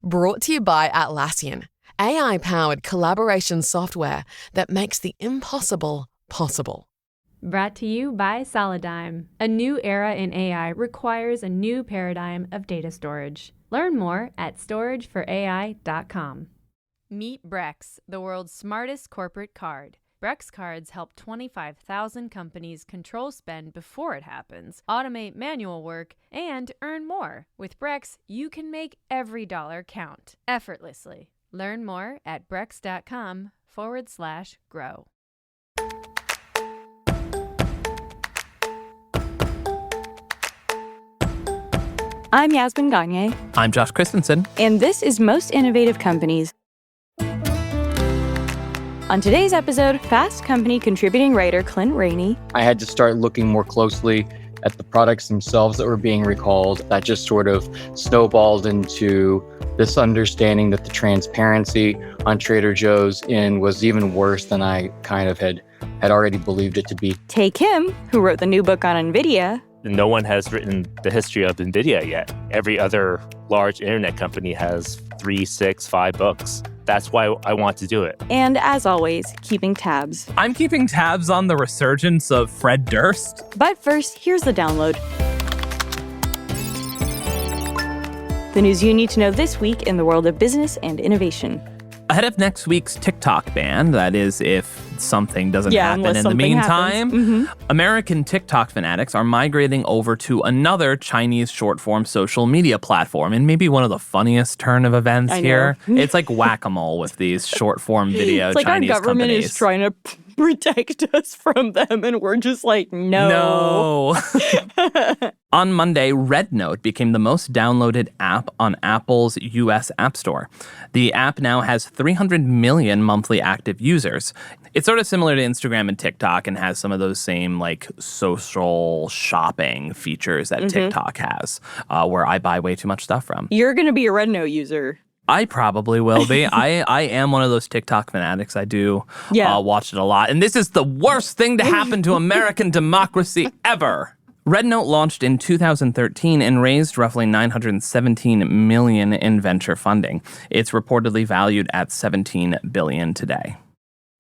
Brought to you by Atlassian, AI-powered collaboration software that makes the impossible possible. Brought to you by Solidigm. A new era in AI requires a new paradigm of data storage. Learn more at storageforai.com. Meet Brex, the world's smartest corporate card. Brex cards help 25,000 companies control spend before it happens, automate manual work, and earn more. With Brex, you can make every dollar count effortlessly. Learn more at brex.com/grow. I'm Yasmin Gagne. I'm Josh Christensen. And this is Most Innovative Companies. On today's episode, Fast Company contributing writer Clint Rainey. I had to start looking more closely at the products themselves that were being recalled. That just sort of snowballed into this understanding that the transparency on Trader Joe's was even worse than I kind of had already believed it to be. Tae Kim, who wrote the new book on Nvidia. No one has written the history of Nvidia yet. Every other large internet company has 3, 6, 5 books. That's why I want to do it. And as always, keeping tabs. I'm keeping tabs on the resurgence of Fred Durst. But first, here's the download. The news you need to know this week in the world of business and innovation. Ahead of next week's TikTok ban, that is if something doesn't happen in the meantime, American TikTok fanatics are migrating over to another Chinese short-form social media platform. And maybe one of the funniest turn of events here. It's like whack-a-mole with these short-form video it's like Chinese our government companies. is trying to protect us from them, and we're just like, no. On Monday, RedNote became the most downloaded app on Apple's U.S. App Store. The app now has 300 million monthly active users. It's sort of similar to Instagram and TikTok and has some of those same like social shopping features that TikTok has, where I buy way too much stuff from. You're going to be a RedNote user. I probably will be. I am one of those TikTok fanatics. I do watch it a lot. And this is the worst thing to happen to American democracy ever. RedNote launched in 2013 and raised roughly $917 million in venture funding. It's reportedly valued at $17 billion today.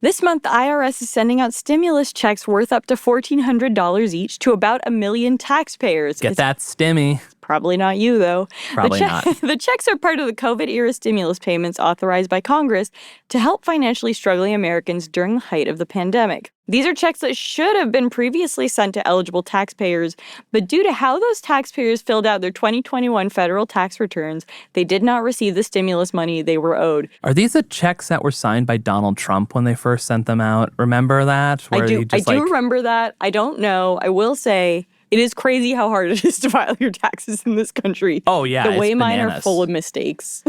This month, the IRS is sending out stimulus checks worth up to $1,400 each to about 1 million taxpayers. Get that stimmy. Probably not you, though. Probably not. The checks are part of the COVID-era stimulus payments authorized by Congress to help financially struggling Americans during the height of the pandemic. These are checks that should have been previously sent to eligible taxpayers, but due to how those taxpayers filled out their 2021 federal tax returns, they did not receive the stimulus money they were owed. Are these the checks that were signed by Donald Trump when they first sent them out? Remember that? I do remember that. I don't know. I will say it is crazy how hard it is to file your taxes in this country. Oh, yeah. The way mine are full of mistakes.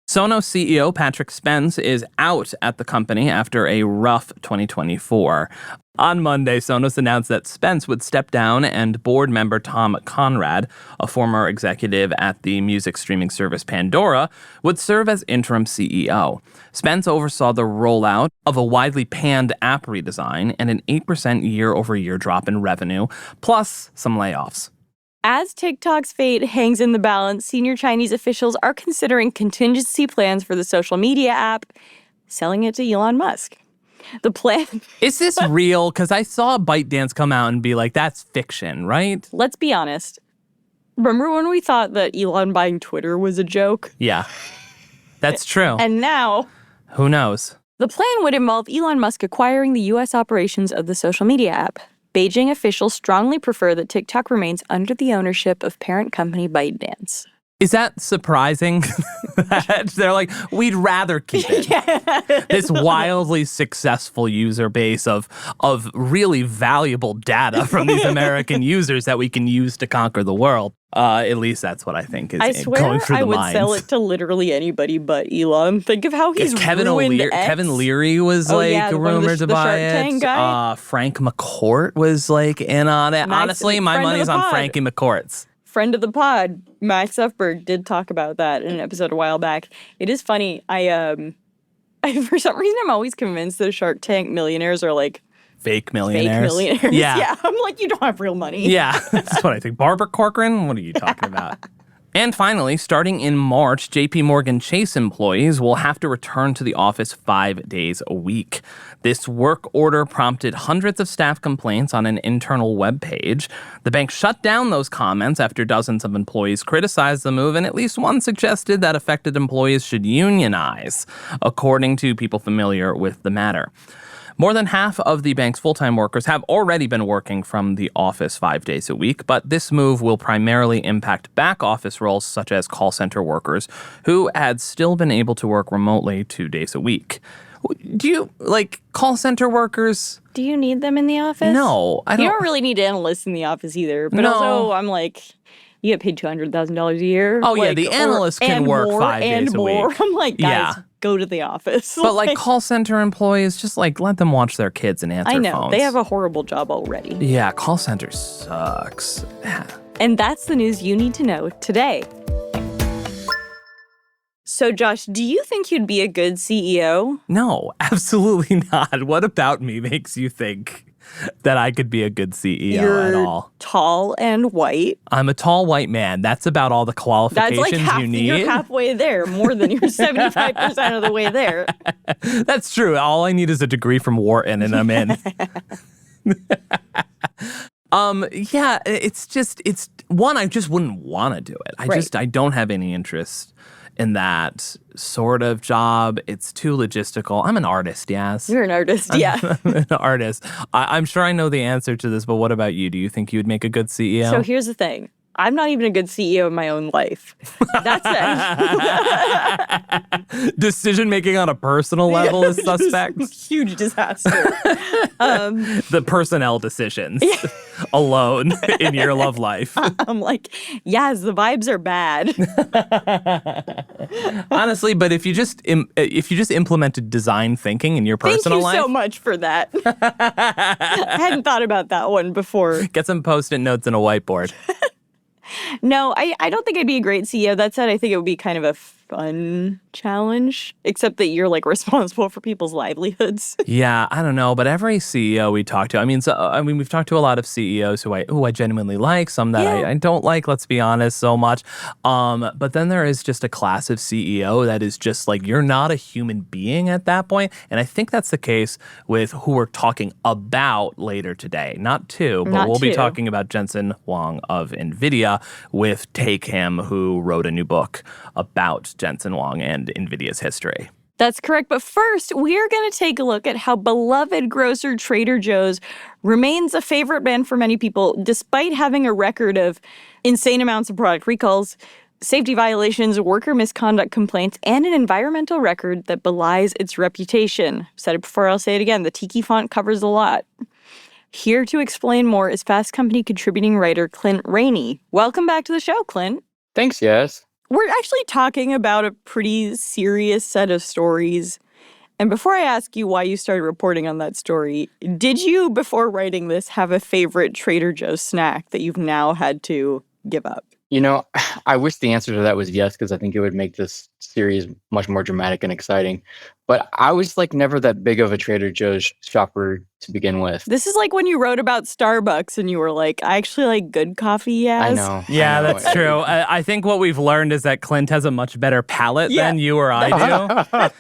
Sonos CEO Patrick Spence is out at the company after a rough 2024. On Monday, Sonos announced that Spence would step down and board member Tom Conrad, a former executive at the music streaming service Pandora, would serve as interim CEO. Spence oversaw the rollout of a widely panned app redesign and an 8% year-over-year drop in revenue, plus some layoffs. As TikTok's fate hangs in the balance, senior Chinese officials are considering contingency plans for the social media app, selling it to Elon Musk. The plan... Is this real? Because I saw ByteDance come out and be like, that's fiction, right? Let's be honest. Remember when we thought that Elon buying Twitter was a joke? Yeah, that's true. And now... Who knows? The plan would involve Elon Musk acquiring the U.S. operations of the social media app. Beijing officials strongly prefer that TikTok remains under the ownership of parent company ByteDance. Is that surprising? They're like, we'd rather keep it. This wildly successful user base of really valuable data from these American users that we can use to conquer the world. At least that's what I think is going through the minds. I would sell it to literally anybody but Elon. Think of how he's ruined X. Kevin Leary was rumored to buy it. Frank McCourt was in on it. Honestly, my money's on Frankie McCourt's. Friend of the pod, Max Effberg, did talk about that in an episode a while back. It is funny. I for some reason, I'm always convinced that Shark Tank millionaires are fake millionaires. Fake millionaires. Yeah. I'm like, you don't have real money. Yeah, that's what I think. Barbara Corcoran? What are you talking about? And finally, starting in March, JP Morgan Chase employees will have to return to the office 5 days a week. This work order prompted hundreds of staff complaints on an internal web page. The bank shut down those comments after dozens of employees criticized the move, and at least one suggested that affected employees should unionize, according to people familiar with the matter. More than half of the bank's full-time workers have already been working from the office 5 days a week, but this move will primarily impact back-office roles such as call center workers who had still been able to work remotely 2 days a week. Do you, call center workers? Do you need them in the office? No, I don't. You don't really need analysts in the office either. But No. also, I'm like, you get paid $200,000 a year. Oh, yeah, the analysts can work 5 days a week. I'm like, guys, Yeah. go to the office. But call center employees, just let them watch their kids and answer I know. phones. They have a horrible job already. Yeah, call center sucks. And that's the news you need to know today. So, Josh, do you think you'd be a good CEO? No, absolutely not. What about me makes you think that I could be a good CEO at You're all? tall and white. I'm a tall white man. That's about all the That's qualifications like you need. you're halfway there, more than you're 75% of the way there. That's true. All I need is a degree from Wharton and I'm in. It's one, I just wouldn't want to do it. I don't have any interest in that sort of job. It's too logistical. I'm an artist, yes. You're an artist, yeah. I'm an artist. I'm sure I know the answer to this, but what about you? Do you think you would make a good CEO? So here's the thing. I'm not even a good CEO in my own life. That's it. Decision-making on a personal level is suspect. Huge disaster. The personnel decisions alone in your love life. I'm like, yes, the vibes are bad. Honestly, but if you just implemented design thinking in your personal life. Thank you so much for that. I hadn't thought about that one before. Get some Post-it notes and a whiteboard. No, I don't think I'd be a great CEO. That said, I think it would be kind of a fun challenge, except that you're responsible for people's livelihoods. Yeah, I don't know, but every CEO we talk to, we've talked to a lot of CEOs who I genuinely like, some that I don't like, let's be honest, so much. But then there is just a class of CEO that is just you're not a human being at that point. And I think that's the case with who we're talking about later today. Not we'll be talking about Jensen Huang of Nvidia with Tae Kim, who wrote a new book about Jensen Huang and Nvidia's history. That's correct. But first, we are going to take a look at how beloved grocer Trader Joe's remains a favorite brand for many people, despite having a record of insane amounts of product recalls, safety violations, worker misconduct complaints, and an environmental record that belies its reputation. I've said it before, I'll say it again. The tiki font covers a lot. Here to explain more is Fast Company contributing writer Clint Rainey. Welcome back to the show, Clint. Thanks, yes. We're actually talking about a pretty serious set of stories. And before I ask you why you started reporting on that story, did you, before writing this, have a favorite Trader Joe's snack that you've now had to give up? I wish the answer to that was yes, because I think it would make this series much more dramatic and exciting. But I was never that big of a Trader Joe's shopper to begin with. This is like when you wrote about Starbucks and you were like, I actually like good coffee, yes. I know. Yeah, that's true. I think what we've learned is that Clint has a much better palate than you or I do.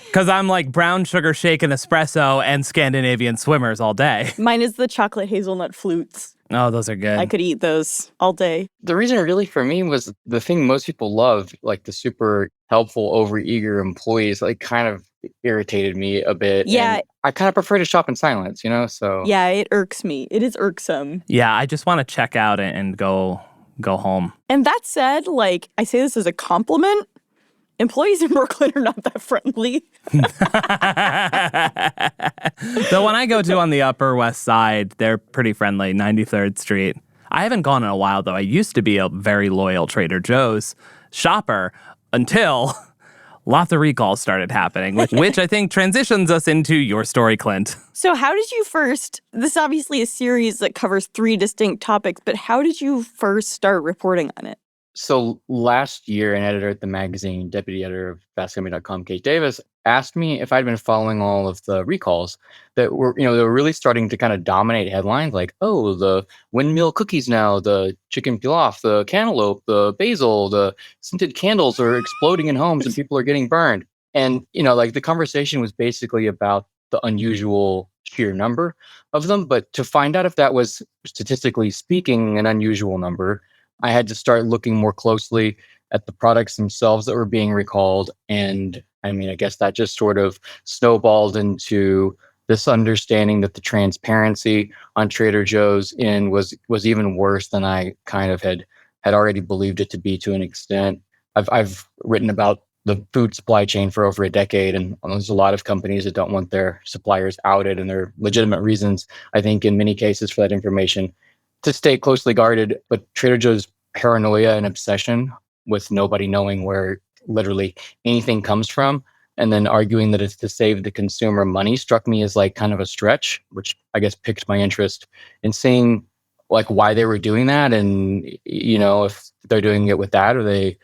Because I'm brown sugar shake and espresso and Scandinavian swimmers all day. Mine is the chocolate hazelnut flutes. Oh, those are good. I could eat those all day. The reason really for me was the thing most people love, the super helpful, overeager employees, kind of irritated me a bit. Yeah. And I kind of prefer to shop in silence, so. Yeah, it irks me. It is irksome. Yeah, I just want to check out and go home. And that said, I say this as a compliment. Employees in Brooklyn are not that friendly. The one I go to on the Upper West Side, they're pretty friendly, 93rd Street. I haven't gone in a while, though. I used to be a very loyal Trader Joe's shopper until lots of recalls started happening, which I think transitions us into your story, Clint. So how did you first, this is obviously a series that covers 3 distinct topics, but how did you first start reporting on it? So last year, an editor at the magazine, deputy editor of fastcompany.com, Kate Davis, asked me if I'd been following all of the recalls that were, they were really starting to kind of dominate headlines, like, oh, the windmill cookies now, the chicken pilaf, the cantaloupe, the basil, the scented candles are exploding in homes and people are getting burned. And, like the conversation was basically about the unusual sheer number of them. But to find out if that was statistically speaking an unusual number, I had to start looking more closely at the products themselves that were being recalled. And I mean, I guess that just sort of snowballed into this understanding that the transparency on Trader Joe's was even worse than I kind of had already believed it to be to an extent. I've written about the food supply chain for over a decade, and there's a lot of companies that don't want their suppliers outed, and there are legitimate reasons, I think, in many cases for that information to stay closely guarded. But Trader Joe's paranoia and obsession with nobody knowing where literally anything comes from, and then arguing that it's to save the consumer money, struck me as like kind of a stretch, which I guess piqued my interest in seeing like why they were doing that. And, if they're doing it with that, are they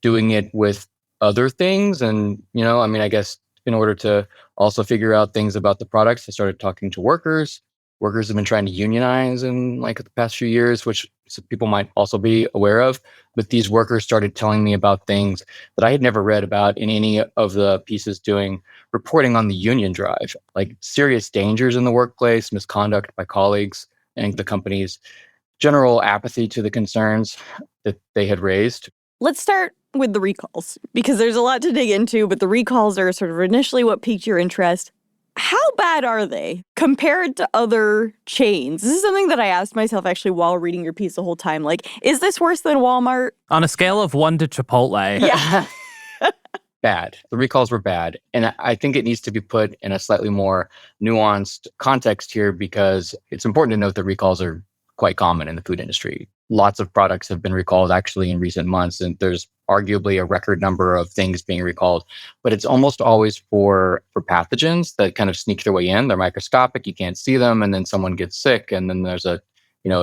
doing it with other things? And, I mean, I guess in order to also figure out things about the products, I started talking to workers. Workers have been trying to unionize in like the past few years, which some people might also be aware of. But these workers started telling me about things that I had never read about in any of the pieces doing reporting on the union drive, like serious dangers in the workplace, misconduct by colleagues, and the company's general apathy to the concerns that they had raised. Let's start with the recalls, because there's a lot to dig into, but the recalls are sort of initially what piqued your interest. How bad are they compared to other chains? This is something that I asked myself actually while reading your piece the whole time. Like, is this worse than Walmart? On a scale of 1 to Chipotle. Yeah. Bad. The recalls were bad. And I think it needs to be put in a slightly more nuanced context here, because it's important to note that recalls are quite common in the food industry. Lots of products have been recalled actually in recent months, and there's arguably a record number of things being recalled, but it's almost always for pathogens that kind of sneak their way in. They're microscopic, you can't see them, and then someone gets sick, and then there's a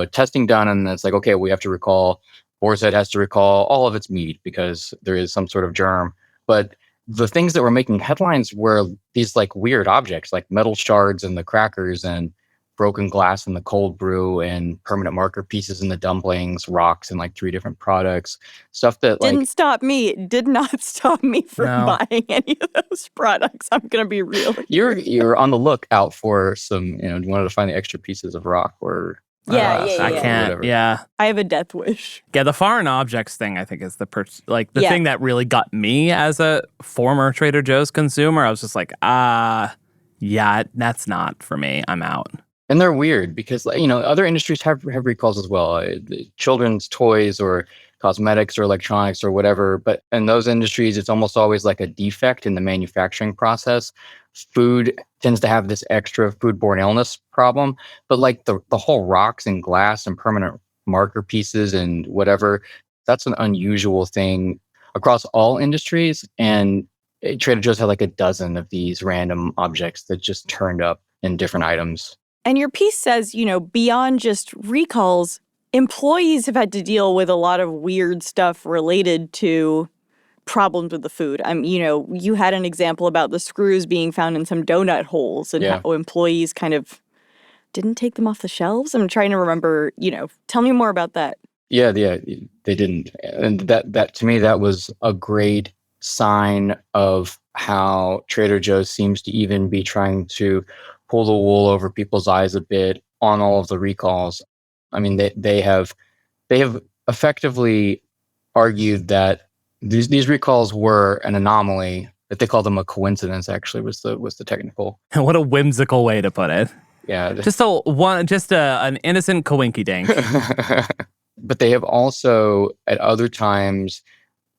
testing done, and it's like, okay, we have to recall, Boar's Head has to recall all of its meat because there is some sort of germ. But the things that were making headlines were these like weird objects, like metal shards in the crackers and broken glass in the cold brew and permanent marker pieces in the dumplings, rocks in like 3 different products, stuff that Did not stop me from buying any of those products. I'm going to be real. You're on the lookout for some, you wanted to find the extra pieces of rock or I can't. whatever. Yeah. I have a death wish. Yeah, the foreign objects thing, I think, is the thing that really got me as a former Trader Joe's consumer. I was just like, yeah, that's not for me. I'm out. And they're weird because, other industries have recalls as well. Children's toys or cosmetics or electronics or whatever. But in those industries, it's almost always like a defect in the manufacturing process. Food tends to have this extra foodborne illness problem. But like the whole rocks and glass and permanent marker pieces and whatever, that's an unusual thing across all industries. And Trader Joe's had like a dozen of these random objects that just turned up in different items. And your piece says, beyond just recalls, employees have had to deal with a lot of weird stuff related to problems with the food. You had an example about the screws being found in some donut holes and how employees kind of didn't take them off the shelves. I'm trying to remember, tell me more about that. Yeah, they didn't. And that to me, that was a great sign of how Trader Joe's seems to even be trying to pull the wool over people's eyes a bit on all of the recalls. I mean, they have effectively argued that these recalls were an anomaly, that they call them a coincidence, actually was the technical. What a whimsical way to put it. Yeah. Just an innocent coinky-dink. But they have also at other times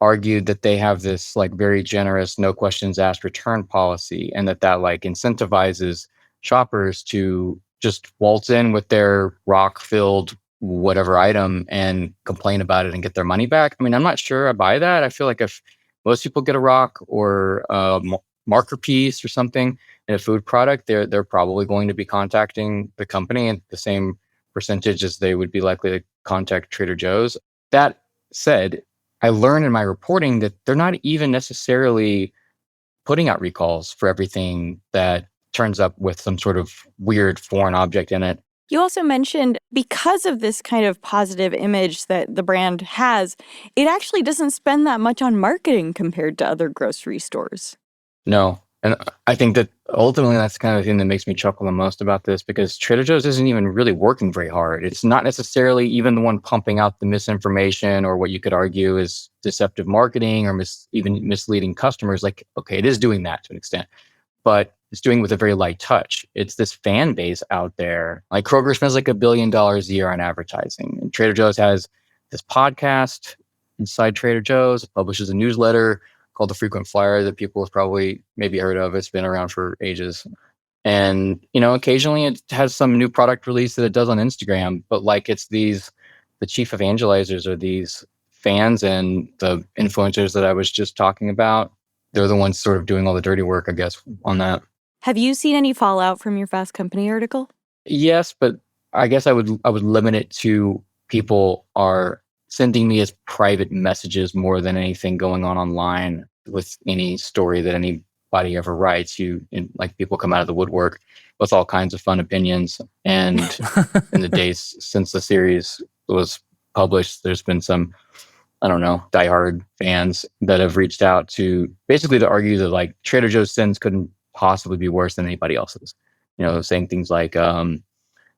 argued that they have this like very generous no questions asked return policy, and that like incentivizes shoppers to just waltz in with their rock-filled whatever item and complain about it and get their money back. I mean, I'm not sure I buy that. I feel like if most people get a rock or a marker piece or something in a food product, they're probably going to be contacting the company at the same percentage as they would be likely to contact Trader Joe's. That said, I learned in my reporting that they're not even necessarily putting out recalls for everything that turns up with some sort of weird foreign object in it. You also mentioned because of this kind of positive image that the brand has, it actually doesn't spend that much on marketing compared to other grocery stores. No. And I think that ultimately that's the kind of thing that makes me chuckle the most about this, because Trader Joe's isn't even really working very hard. It's not necessarily even the one pumping out the misinformation or what you could argue is deceptive marketing or even misleading customers. Like, okay, it is doing that to an extent, but it's doing it with a very light touch. It's this fan base out there. Like Kroger spends like $1 billion a year on advertising. And Trader Joe's has this podcast inside Trader Joe's. It publishes a newsletter called The Frequent Flyer that people have probably maybe heard of. It's been around for ages. And, occasionally it has some new product release that it does on Instagram, but like the chief evangelizers are these fans and the influencers that I was just talking about. They're the ones sort of doing all the dirty work, I guess, on that. Have you seen any fallout from your Fast Company article? Yes, but I guess I would limit it to people are sending me as private messages more than anything going on online with any story that anybody ever writes. Like people come out of the woodwork with all kinds of fun opinions. And in the days since the series was published, there's been some, I don't know, diehard fans that have reached out to argue that like Trader Joe's sins couldn't possibly be worse than anybody else's. Saying things like,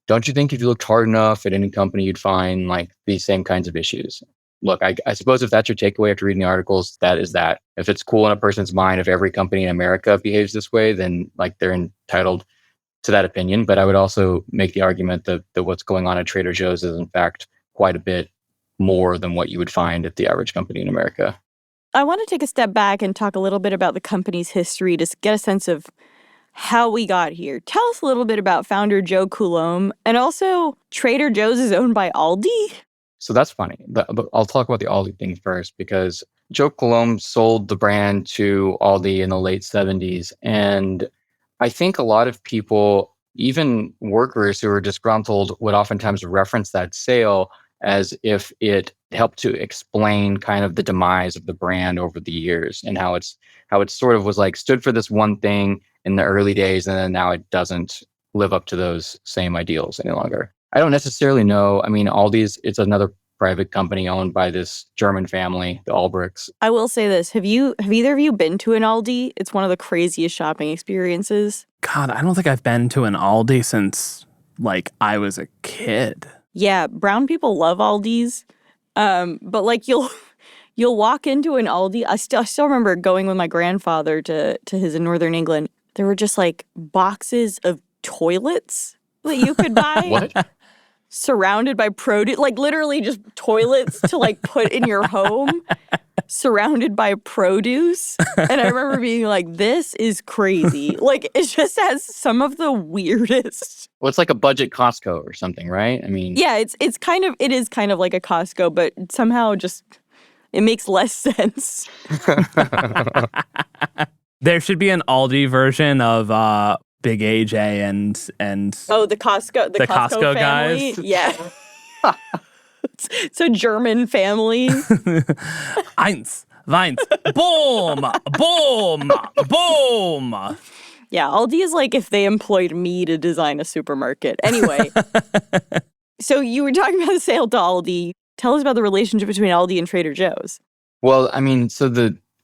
don't you think if you looked hard enough at any company, you'd find like these same kinds of issues? Look, I suppose if that's your takeaway after reading the articles, that is that. If it's cool in a person's mind, if every company in America behaves this way, then like they're entitled to that opinion. But I would also make the argument that what's going on at Trader Joe's is in fact quite a bit more than what you would find at the average company in America. I want to take a step back and talk a little bit about the company's history to get a sense of how we got here. Tell us a little bit about founder Joe Coulombe, and also Trader Joe's is owned by Aldi. So that's funny. But I'll talk about the Aldi thing first, because Joe Coulombe sold the brand to Aldi in the late 70s. And I think a lot of people, even workers who are disgruntled, would oftentimes reference that sale as if it helped to explain kind of the demise of the brand over the years, and how it sort of was like stood for this one thing in the early days, and then now it doesn't live up to those same ideals any longer. I don't necessarily know. I mean, Aldi's, it's another private company owned by this German family, the Albrechts. I will say this. Have either of you been to an Aldi? It's one of the craziest shopping experiences. God, I don't think I've been to an Aldi since like I was a kid. Yeah, brown people love Aldis. But like you'll walk into an Aldi. I still remember going with my grandfather to his in Northern England. There were just like boxes of toilets that you could buy. What? Surrounded by produce, like literally just toilets to like put in your home, surrounded by produce. And I remember being like, this is crazy. Like it just has some of the weirdest. Well, it's like a budget Costco or something, right? I mean, yeah, it is kind of like a Costco, but somehow just it makes less sense. There should be an Aldi version of Big AJ and oh, the Costco family? Guys. Yeah. It's a German family. Eins, Weins, boom, boom, boom. Yeah, Aldi is like if they employed me to design a supermarket. Anyway, so you were talking about the sale to Aldi. Tell us about the relationship between Aldi and Trader Joe's. Well, I mean,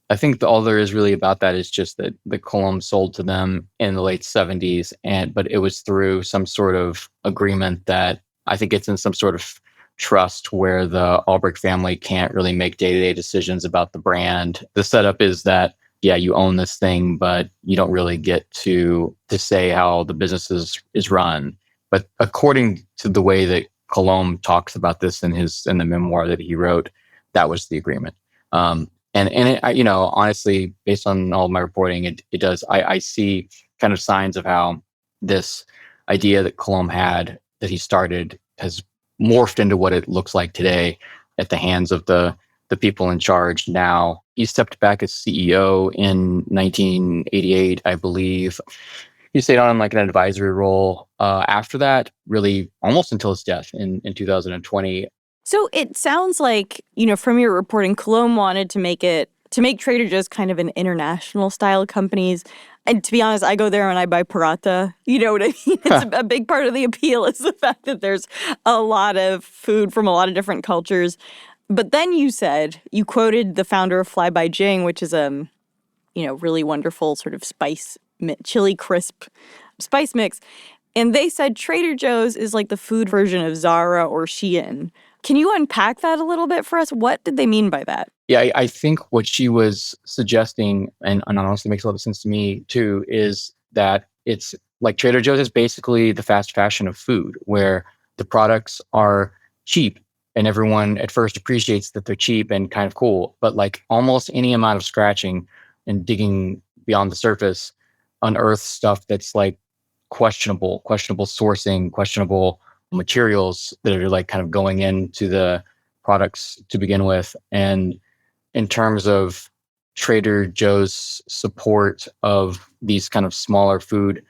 I think all there is really about that is just that the Coulombe sold to them in the late 70s, but it was through some sort of agreement that I think it's in some sort of trust where the Albrecht family can't really make day-to-day decisions about the brand. The setup is that, yeah, you own this thing, but you don't really get to say how the business is run. But according to the way that Coulombe talks about this in the memoir that he wrote, that was the agreement. And it, honestly, based on all of my reporting, it does. I see kind of signs of how this idea that Coulombe had, that he started, has morphed into what it looks like today at the hands of the people in charge now. He stepped back as CEO in 1988, I believe. He stayed on like an advisory role after that, really almost until his death in 2020. So it sounds like, from your reporting, Cologne wanted to make Trader Joe's kind of an international style companies. And to be honest, I go there and I buy paratha. You know what I mean? It's a big part of the appeal is the fact that there's a lot of food from a lot of different cultures. But then you quoted the founder of Fly by Jing, which is really wonderful sort of chili crisp spice mix. And they said Trader Joe's is like the food version of Zara or Shein. Can you unpack that a little bit for us? What did they mean by that? Yeah, I think what she was suggesting, and honestly makes a lot of sense to me too, is that it's like Trader Joe's is basically the fast fashion of food, where the products are cheap and everyone at first appreciates that they're cheap and kind of cool. But like almost any amount of scratching and digging beyond the surface unearths stuff that's like questionable sourcing, questionable materials that are like kind of going into the products to begin with. And in terms of Trader Joe's support of these kind of smaller food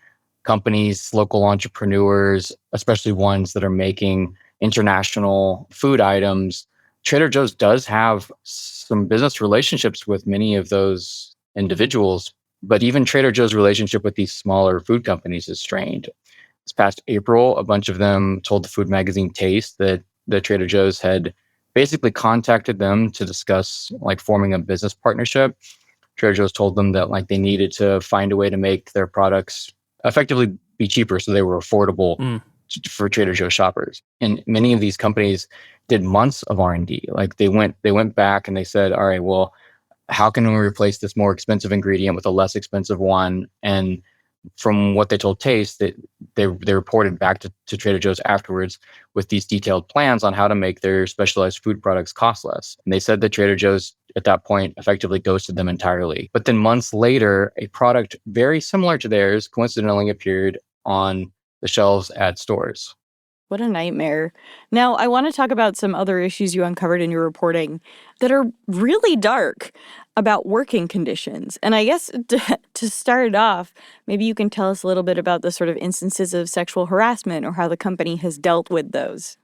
companies, local entrepreneurs, especially ones that are making international food items, Trader Joe's does have some business relationships with many of those individuals. But even Trader Joe's relationship with these smaller food companies is strained. This past April, a bunch of them told the food magazine Taste that Trader Joe's had basically contacted them to discuss like forming a business partnership. Trader Joe's told them that like they needed to find a way to make their products effectively be cheaper so they were affordable for Trader Joe's shoppers. And many of these companies did months of R&D. Like they went back and they said, all right, well, how can we replace this more expensive ingredient with a less expensive one? And from what they told Taste, that they reported back to Trader Joe's afterwards with these detailed plans on how to make their specialized food products cost less. And they said that Trader Joe's at that point effectively ghosted them entirely. But then months later, a product very similar to theirs coincidentally appeared on the shelves at stores. What a nightmare. Now, I want to talk about some other issues you uncovered in your reporting that are really dark about working conditions. And I guess to start it off, maybe you can tell us a little bit about the sort of instances of sexual harassment or how the company has dealt with those.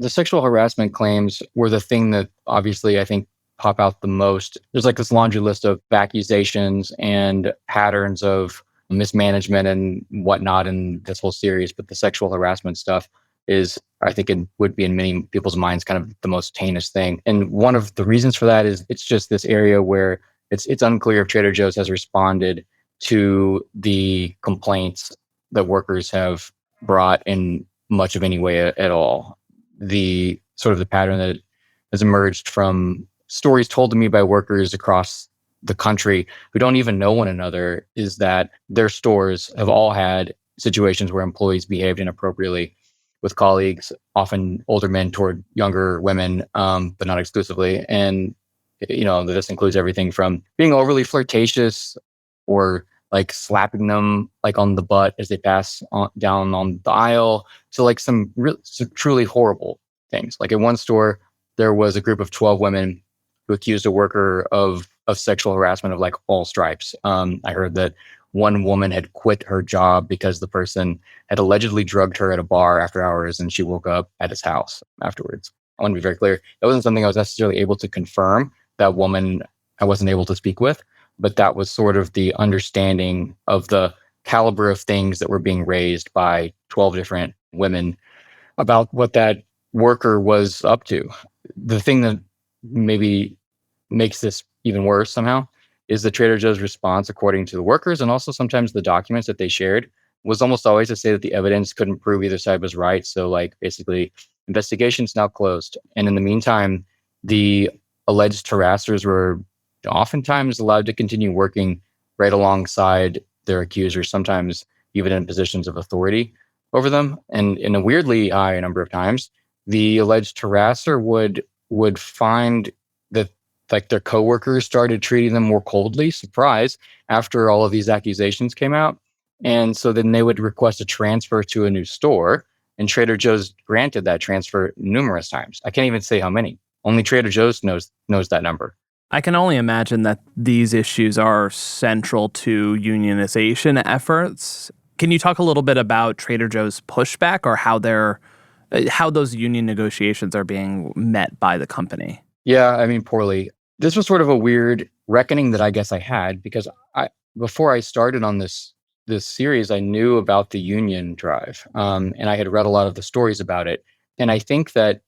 The sexual harassment claims were the thing that obviously I think pop out the most. There's like this laundry list of accusations and patterns of mismanagement and whatnot in this whole series, but the sexual harassment stuff is, I think it would be in many people's minds kind of the most heinous thing. And one of the reasons for that is it's just this area where it's unclear if Trader Joe's has responded to the complaints that workers have brought in much of any way at all. The sort of the pattern that has emerged from stories told to me by workers across the country who don't even know one another is that their stores have all had situations where employees behaved inappropriately with colleagues, often older men toward younger women, but not exclusively. And, this includes everything from being overly flirtatious or like slapping them like on the butt as they pass down on the aisle to like some truly horrible things. Like at one store, there was a group of 12 women who accused a worker of sexual harassment of like all stripes. I heard that one woman had quit her job because the person had allegedly drugged her at a bar after hours and she woke up at his house afterwards. I want to be very clear. That wasn't something I was necessarily able to confirm. That woman I wasn't able to speak with, but that was sort of the understanding of the caliber of things that were being raised by 12 different women about what that worker was up to. The thing that maybe makes this even worse somehow is the Trader Joe's response, according to the workers and also sometimes the documents that they shared, was almost always to say that the evidence couldn't prove either side was right. So like basically investigation's now closed. And in the meantime, the alleged harassers were oftentimes allowed to continue working right alongside their accusers, sometimes even in positions of authority over them. And in a weirdly high number of times, the alleged harasser would find that like their coworkers started treating them more coldly, surprise, after all of these accusations came out. And so then they would request a transfer to a new store, and Trader Joe's granted that transfer numerous times. I can't even say how many. Only Trader Joe's knows that number. I can only imagine that these issues are central to unionization efforts. Can you talk a little bit about Trader Joe's pushback or how they're how those union negotiations are being met by the company. Yeah, I mean, poorly. This was sort of a weird reckoning that I guess I had because before I started on this series, I knew about the union drive, and I had read a lot of the stories about it. And I think that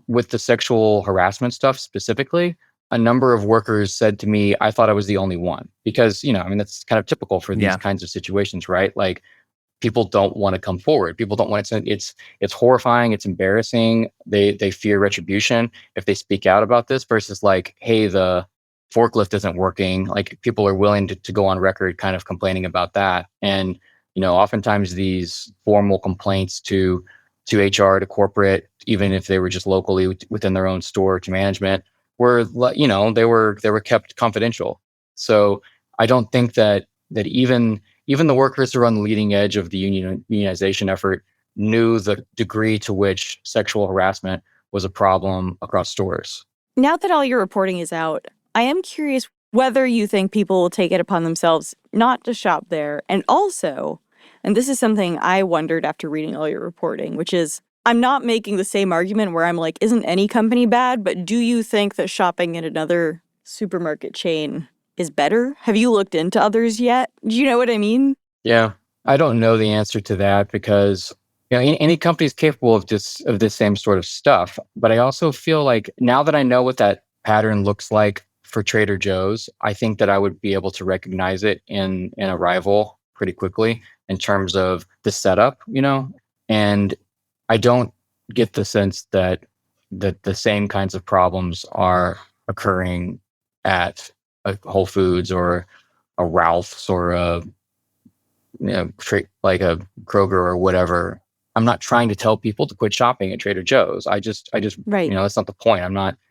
with the sexual harassment stuff specifically, a number of workers said to me, I thought I was the only one because, I mean, that's kind of typical for these kinds of situations, right? Like people don't want to come forward. People don't want to, it's horrifying. It's embarrassing. They fear retribution if they speak out about this versus like, hey, the forklift isn't working. Like people are willing to go on record kind of complaining about that. And, oftentimes these formal complaints to HR, to corporate, even if they were just locally within their own store to management, were they were kept confidential. So I don't think that even the workers who are on the leading edge of the unionization effort knew the degree to which sexual harassment was a problem across stores. Now that all your reporting is out, I am curious whether you think people will take it upon themselves not to shop there, and also, and this is something I wondered after reading all your reporting, which is, I'm not making the same argument where I'm like, isn't any company bad? But do you think that shopping at another supermarket chain is better? Have you looked into others yet? Do you know what I mean? Yeah, I don't know the answer to that because any company is capable of this same sort of stuff. But I also feel like now that I know what that pattern looks like for Trader Joe's, I think that I would be able to recognize it in a rival pretty quickly in terms of the setup, and I don't get the sense that the same kinds of problems are occurring at a Whole Foods or a Ralph's or a like a Kroger or whatever. I'm not trying to tell people to quit shopping at Trader Joe's. I just right. That's not the point.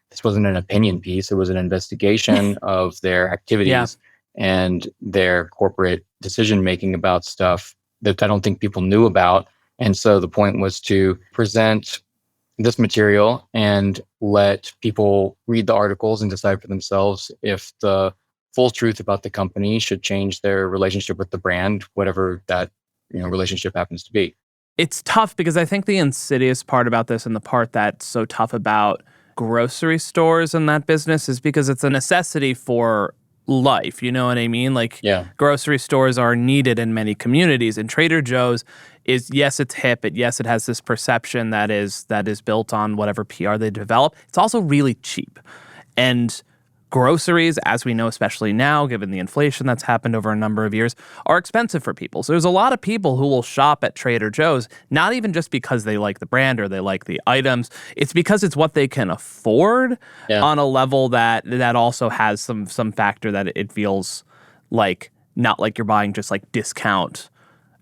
This wasn't an opinion piece. It was an investigation of their activities and their corporate decision making about stuff that I don't think people knew about. And so the point was to present this material and let people read the articles and decide for themselves if the full truth about the company should change their relationship with the brand, whatever that relationship happens to be. It's tough because I think the insidious part about this and the part that's so tough about grocery stores and that business is because it's a necessity for life. You know what I mean? Like, grocery stores are needed in many communities, and Trader Joe's is, yes, it's hip. Yes, it has this perception that is built on whatever PR they develop. It's also really cheap. And groceries, as we know, especially now, given the inflation that's happened over a number of years, are expensive for people. So there's a lot of people who will shop at Trader Joe's, not even just because they like the brand or they like the items. It's because it's what they can afford on a level that also has some factor that it feels like not like you're buying just like discount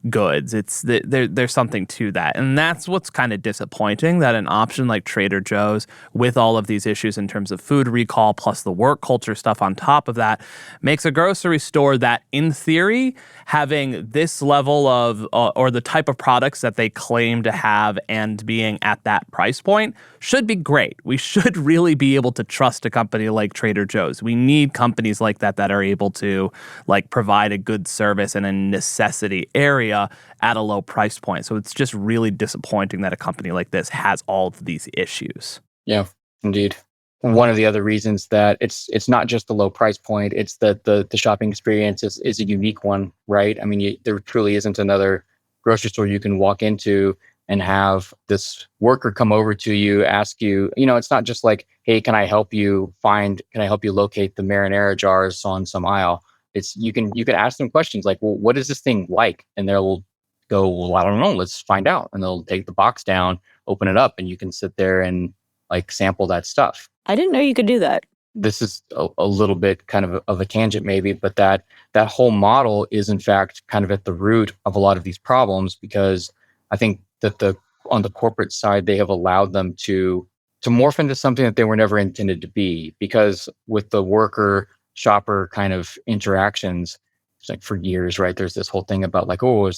goods. It's there's something to that. And that's what's kind of disappointing, that an option like Trader Joe's, with all of these issues in terms of food recall plus the work culture stuff on top of that, makes a grocery store that, in theory, having this level of or the type of products that they claim to have and being at that price point should be great. We should really be able to trust a company like Trader Joe's. We need companies like that are able to like provide a good service in a necessity area at a low price point. So it's just really disappointing that a company like this has all of these issues. Yeah, indeed. One of the other reasons that it's not just the low price point, it's that the shopping experience is a unique one, right? I mean, there truly isn't another grocery store you can walk into and have this worker come over to you, ask you, it's not just like, hey, can I help you locate the marinara jars on some aisle? It's you can ask them questions like, well, what is this thing like? And they'll go, well, I don't know, let's find out. And they'll take the box down, open it up, and you can sit there and like sample that stuff. I didn't know you could do that. This is a little bit kind of a tangent maybe, but that whole model is in fact kind of at the root of a lot of these problems, because I think that on the corporate side, they have allowed them to morph into something that they were never intended to be. Because with the worker shopper kind of interactions, it's like for years, right? There's this whole thing about like, oh,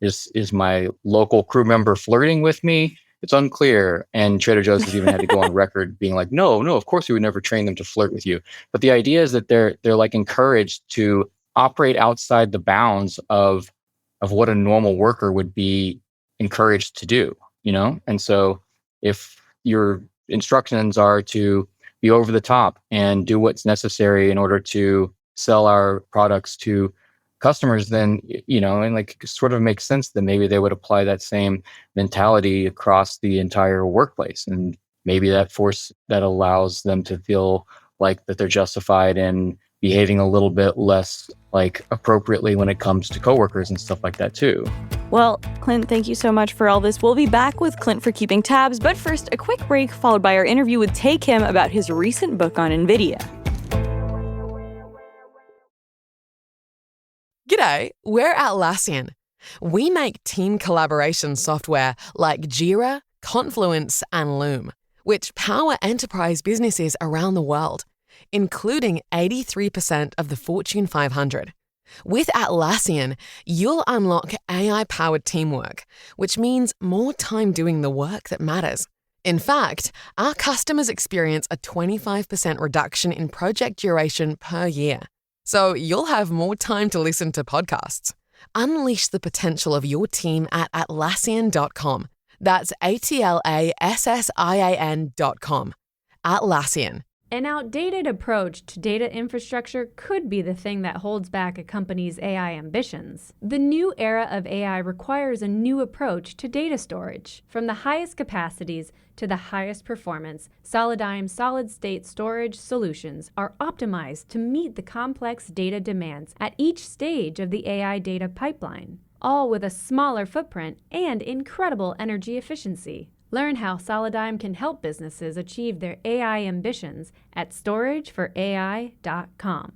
is my local crew member flirting with me? It's unclear. And Trader Joe's has even had to go on record being like, no, of course we would never train them to flirt with you. But the idea is that they're like encouraged to operate outside the bounds of what a normal worker would be encouraged to do. And so if your instructions are to be over the top and do what's necessary in order to sell our products to customers, then, and like it sort of makes sense that maybe they would apply that same mentality across the entire workplace. And maybe that force that allows them to feel like that they're justified in behaving a little bit less like appropriately when it comes to coworkers and stuff like that too. Well, Clint, thank you so much for all this. We'll be back with Clint for keeping tabs, but first, a quick break followed by our interview with Tae Kim about his recent book on Nvidia. G'day, we're Atlassian. We make team collaboration software like Jira, Confluence, and Loom, which power enterprise businesses around the world, including 83% of the Fortune 500. With Atlassian, you'll unlock AI-powered teamwork, which means more time doing the work that matters. In fact, our customers experience a 25% reduction in project duration per year. So you'll have more time to listen to podcasts. Unleash the potential of your team at Atlassian.com. That's Atlassian.com. Atlassian. An outdated approach to data infrastructure could be the thing that holds back a company's AI ambitions. The new era of AI requires a new approach to data storage. From the highest capacities to the highest performance, Solidigm solid-state storage solutions are optimized to meet the complex data demands at each stage of the AI data pipeline, all with a smaller footprint and incredible energy efficiency. Learn how Solidigm can help businesses achieve their AI ambitions at storageforai.com.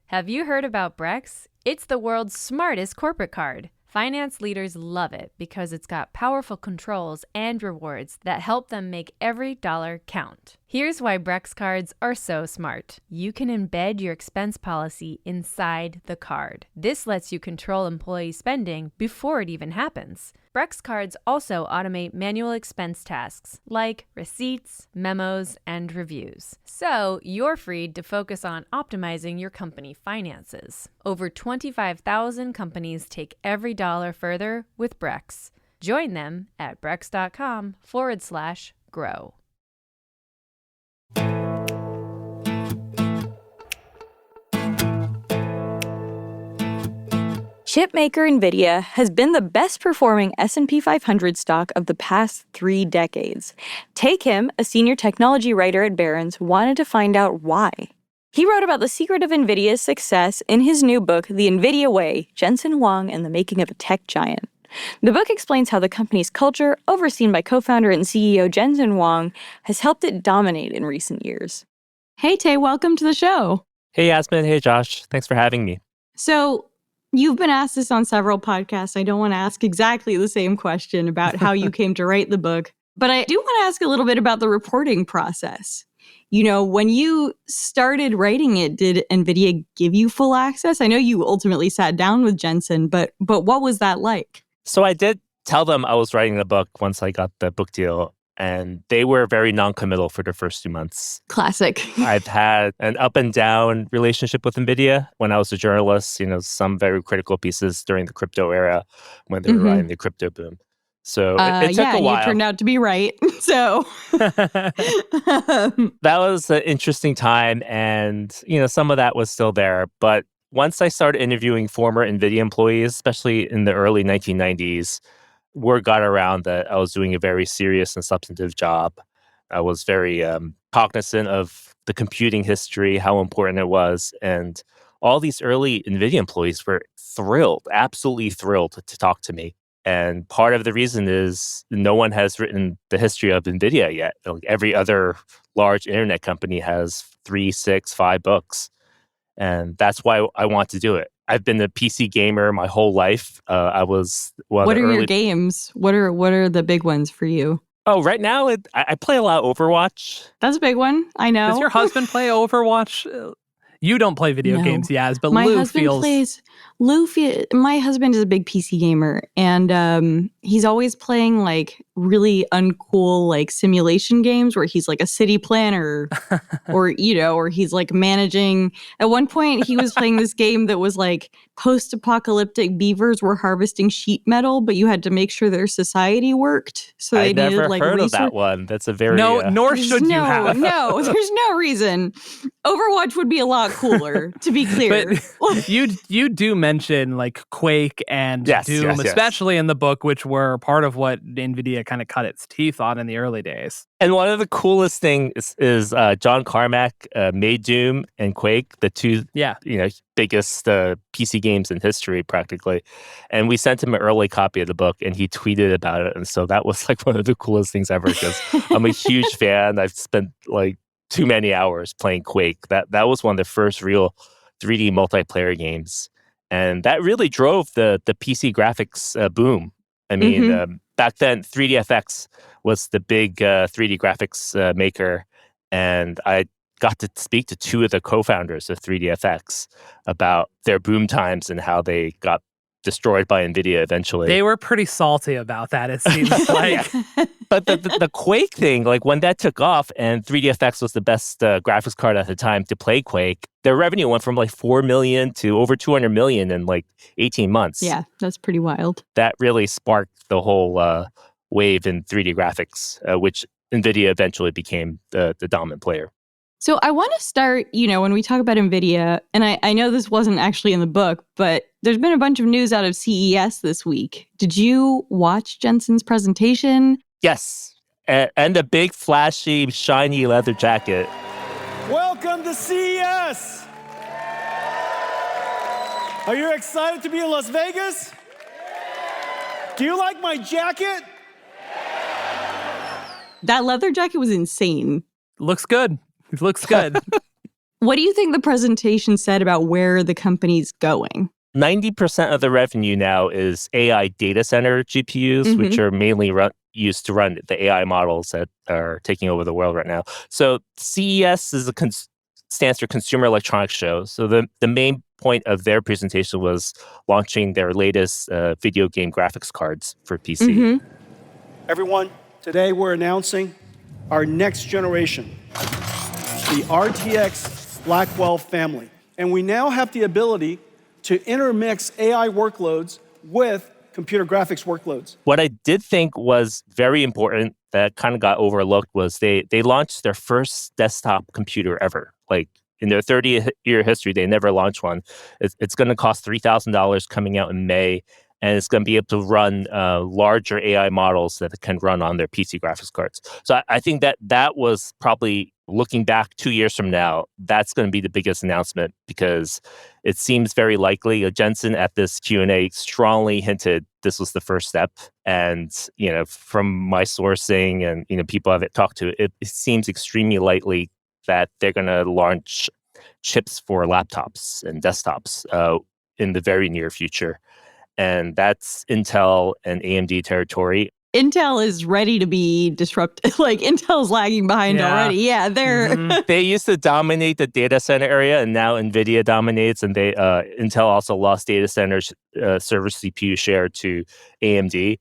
Have you heard about Brex? It's the world's smartest corporate card. Finance leaders love it because it's got powerful controls and rewards that help them make every dollar count. Here's why Brex cards are so smart. You can embed your expense policy inside the card. This lets you control employee spending before it even happens. Brex cards also automate manual expense tasks like receipts, memos, and reviews. So you're freed to focus on optimizing your company finances. Over 25,000 companies take every dollar further with Brex. Join them at brex.com/grow. Chipmaker Nvidia has been the best-performing S&P 500 stock of the past 3 decades. Tae Kim, a senior technology writer at Barron's, wanted to find out why. He wrote about the secret of Nvidia's success in his new book, The Nvidia Way, Jensen Huang and the Making of a Tech Giant. The book explains how the company's culture, overseen by co-founder and CEO Jensen Huang, has helped it dominate in recent years. Hey, Tae, welcome to the show. Hey, Yasmin. Hey, Josh. Thanks for having me. So, you've been asked this on several podcasts. I don't want to ask exactly the same question about how you came to write the book, but I do want to ask a little bit about the reporting process. When you started writing it, did NVIDIA give you full access? I know you ultimately sat down with Jensen, but what was that like? So I did tell them I was writing the book once I got the book deal, and they were very non-committal for the first 2 months. Classic. I've had an up and down relationship with NVIDIA. When I was a journalist, some very critical pieces during the crypto era when they were riding the crypto boom. So it took a while. You turned out to be right. So that was an interesting time. And, some of that was still there. But once I started interviewing former NVIDIA employees, especially in the early 1990s, word got around that I was doing a very serious and substantive job. I was very cognizant of the computing history, how important it was. And all these early NVIDIA employees were thrilled, absolutely thrilled to talk to me. And part of the reason is no one has written the history of NVIDIA yet. Like every other large internet company has 3, 6, 5 books. And that's why I want to do it. I've been a PC gamer my whole life. I was What are your games? What are the big ones for you? Oh, right now I play a lot of Overwatch. That's a big one. I know. Does your husband play Overwatch? You don't play video games, Yaz, but my Lou husband feels... my husband is a big PC gamer, and he's always playing like really uncool like simulation games where he's like a city planner or or he's like managing. At one point he was playing this game that was like post-apocalyptic beavers were harvesting sheet metal, but you had to make sure their society worked. So they I never needed like heard of research. that one. That's a very No, nor should you have. No, there's no reason. Overwatch would be a lot cooler, to be clear. But you do mention like Quake and Doom, especially in the book, which were part of what Nvidia kind of cut its teeth on in the early days. And one of the coolest things is John Carmack made Doom and Quake, the two biggest PC games in history, practically. And we sent him an early copy of the book, and he tweeted about it. And so that was like one of the coolest things ever, because I'm a huge fan. I've spent like too many hours playing Quake. That was one of the first real 3D multiplayer games. And that really drove the PC graphics boom. I mean, back then, 3DFX was the big 3D graphics maker, and I got to speak to two of the co-founders of 3DFX about their boom times and how they got destroyed by Nvidia eventually. They were pretty salty about that, it seems like. But the Quake thing, like when that took off and 3DFX was the best graphics card at the time to play Quake, their revenue went from like 4 million to over 200 million in like 18 months. Yeah, that's pretty wild. That really sparked the whole wave in 3D graphics, which Nvidia eventually became the dominant player. So I want to start, when we talk about NVIDIA, and I know this wasn't actually in the book, but there's been a bunch of news out of CES this week. Did you watch Jensen's presentation? Yes, and the big, flashy, shiny leather jacket. Welcome to CES! Are you excited to be in Las Vegas? Do you like my jacket? That leather jacket was insane. Looks good. It looks good. What do you think the presentation said about where the company's going? 90% of the revenue now is AI data center GPUs, which are mainly used to run the AI models that are taking over the world right now. So CES is stands for Consumer Electronics Show. So the main point of their presentation was launching their latest video game graphics cards for PC. Everyone, today we're announcing our next generation, the RTX Blackwell family. And we now have the ability to intermix AI workloads with computer graphics workloads. What I did think was very important that kind of got overlooked was they launched their first desktop computer ever. Like in their 30-year history, they never launched one. It's going to cost $3,000 coming out in May, and it's going to be able to run larger AI models that it can run on their PC graphics cards. So I think that was probably, looking back 2 years from now, that's going to be the biggest announcement, because it seems very likely. Jensen at this Q&A strongly hinted this was the first step. And, from my sourcing and, people I've talked to, it seems extremely likely that they're going to launch chips for laptops and desktops in the very near future. And that's Intel and AMD territory. Intel is ready to be disrupted. Like, Intel's lagging behind already. Yeah, they're... They used to dominate the data center area, and now NVIDIA dominates, and Intel also lost data center server CPU share to AMD.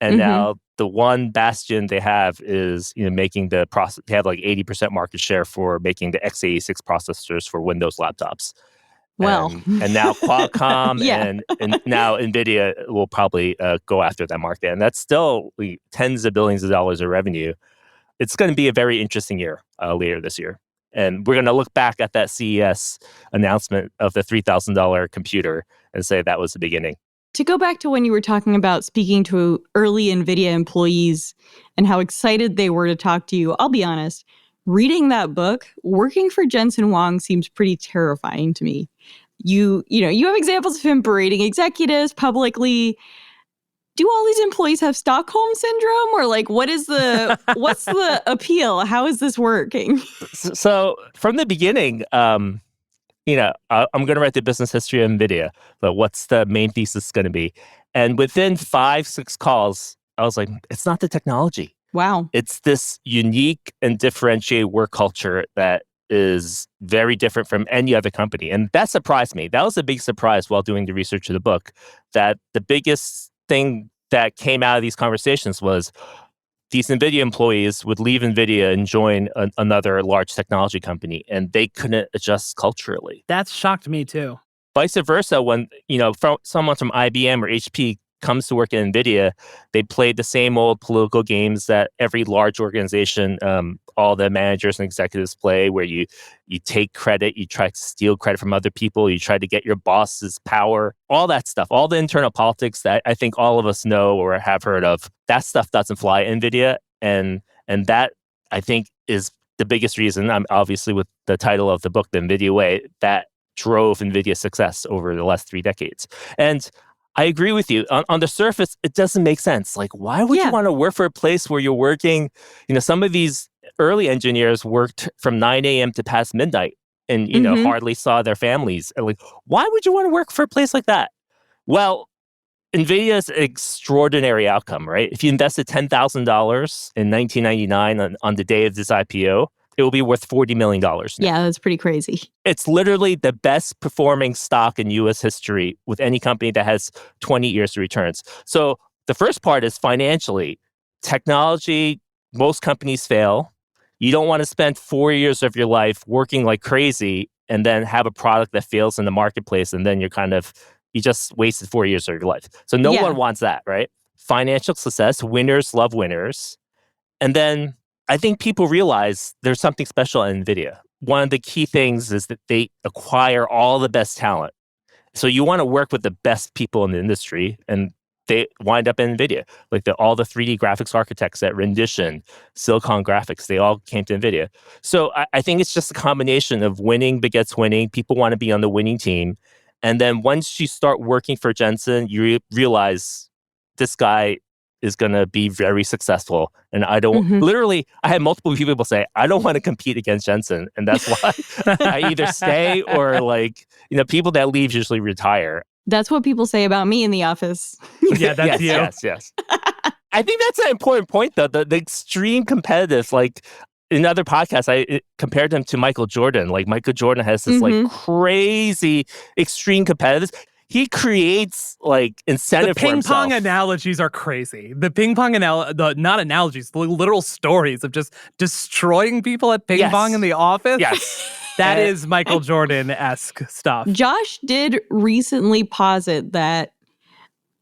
And now the one bastion they have is, making the process. They have like 80% market share for making the x86 processors for Windows laptops. Well, and now Qualcomm and now NVIDIA will probably go after that market. And that's still tens of billions of dollars of revenue. It's going to be a very interesting year later this year. And we're going to look back at that CES announcement of the $3,000 computer and say that was the beginning. To go back to when you were talking about speaking to early NVIDIA employees and how excited they were to talk to you, I'll be honest, reading that book, working for Jensen Huang seems pretty terrifying to me. You have examples of him berating executives publicly. Do all these employees have Stockholm syndrome, or like what's the appeal? How is this working? So from the beginning, I'm going to write the business history of NVIDIA, but what's the main thesis going to be? And within 5-6 calls, I was like, it's not the technology. Wow. It's this unique and differentiated work culture that is very different from any other company. And that surprised me. That was a big surprise while doing the research of the book, that the biggest thing that came out of these conversations was these NVIDIA employees would leave NVIDIA and join another large technology company, and they couldn't adjust culturally. That shocked me too. Vice versa, when someone from IBM or HP comes to work at NVIDIA, they play the same old political games that every large organization, all the managers and executives play, where you take credit, you try to steal credit from other people, you try to get your boss's power, all that stuff, all the internal politics that I think all of us know or have heard of. That stuff doesn't fly at NVIDIA, and that, I think, is the biggest reason, obviously with the title of the book, The Nvidia Way, that drove NVIDIA's success over the last 3 decades. And I agree with you. On the surface, it doesn't make sense. Like, why would you want to work for a place where you're working? Some of these early engineers worked from 9 a.m. to past midnight and, hardly saw their families. And like, why would you want to work for a place like that? Well, NVIDIA's extraordinary outcome, right? If you invested $10,000 in 1999 on the day of this IPO, it will be worth $40 million now. Yeah, that's pretty crazy. It's literally the best performing stock in U.S. history with any company that has 20 years of returns. So the first part is financially. Technology, most companies fail. You don't want to spend 4 years of your life working like crazy and then have a product that fails in the marketplace, and then you just wasted 4 years of your life. So no one wants that, right? Financial success, winners love winners. And then I think people realize there's something special in NVIDIA. One of the key things is that they acquire all the best talent. So you want to work with the best people in the industry, and they wind up in NVIDIA. Like all the 3D graphics architects at Rendition, Silicon Graphics, they all came to NVIDIA. So I think it's just a combination of winning begets winning. People want to be on the winning team. And then once you start working for Jensen, you realize this guy is going to be very successful. And I don't, literally, I had multiple people say, I don't want to compete against Jensen. And that's why I either stay or people that leave usually retire. That's what people say about me in the office. Yeah, that's you. Yes. I think that's an important point, though. The extreme competitive, like in other podcasts, I compared him to Michael Jordan. Like Michael Jordan has this like crazy extreme competitive. He creates like incentive for himself. The ping pong analogies are crazy. The ping pong not analogies, the literal stories of just destroying people at ping pong in the office. Yes. That is Michael Jordan-esque stuff. Josh did recently posit that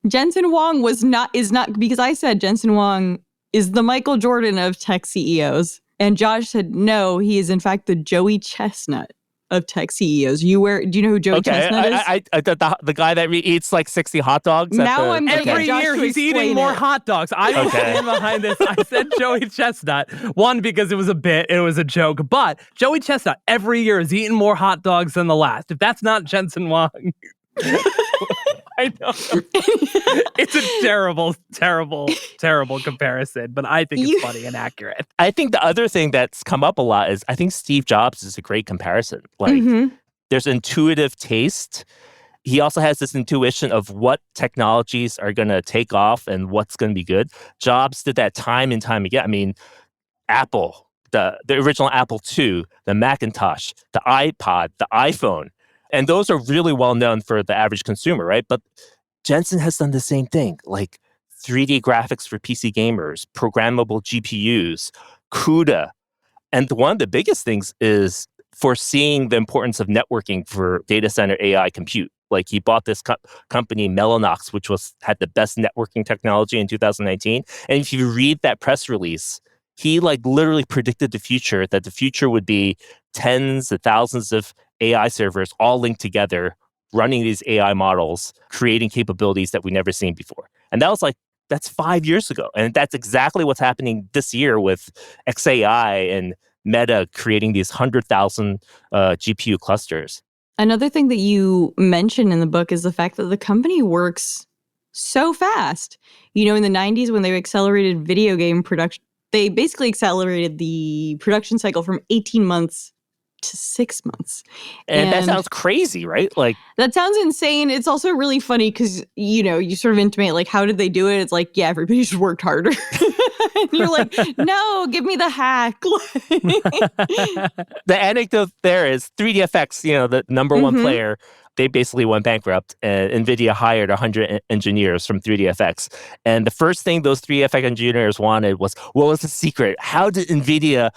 Jensen Huang is not, because I said Jensen Huang is the Michael Jordan of tech CEOs. And Josh said, no, he is in fact the Joey Chestnut of tech CEOs. Do you know who Joey Chestnut is? The guy that eats like 60 hot dogs. Every year he's eating more hot dogs. I will stand behind this. I said Joey Chestnut. One, because it was a bit, it was a joke. But Joey Chestnut every year is eating more hot dogs than the last. If that's not Jensen Huang. I know. It's a terrible, terrible, terrible comparison, but I think it's funny and accurate. I think the other thing that's come up a lot is I think Steve Jobs is a great comparison. Like, there's intuitive taste. He also has this intuition of what technologies are going to take off and what's going to be good. Jobs did that time and time again. I mean, Apple, the original Apple II, the Macintosh, the iPod, the iPhone. And those are really well known for the average consumer, right? But Jensen has done the same thing, like 3D graphics for PC gamers, programmable GPUs, CUDA. And one of the biggest things is foreseeing the importance of networking for data center AI compute. Like he bought this company, Mellanox, which had the best networking technology in 2019. And if you read that press release, he like literally predicted the future, that the future would be tens of thousands of AI servers all linked together, running these AI models, creating capabilities that we've never seen before. And that's 5 years ago. And that's exactly what's happening this year with xAI and Meta creating these 100,000 GPU clusters. Another thing that you mentioned in the book is the fact that the company works so fast. In the 90s when they accelerated video game production, they basically accelerated the production cycle from 18 months to 6 months. And that sounds crazy, right? Like that sounds insane. It's also really funny because, you sort of intimate, like, how did they do it? It's like, yeah, everybody just worked harder. And you're like, no, give me the hack. The anecdote there is 3DFX, the number one player, they basically went bankrupt, and Nvidia hired 100 engineers from 3DFX. And the first thing those 3DFX engineers wanted was, what was the secret? How did Nvidia,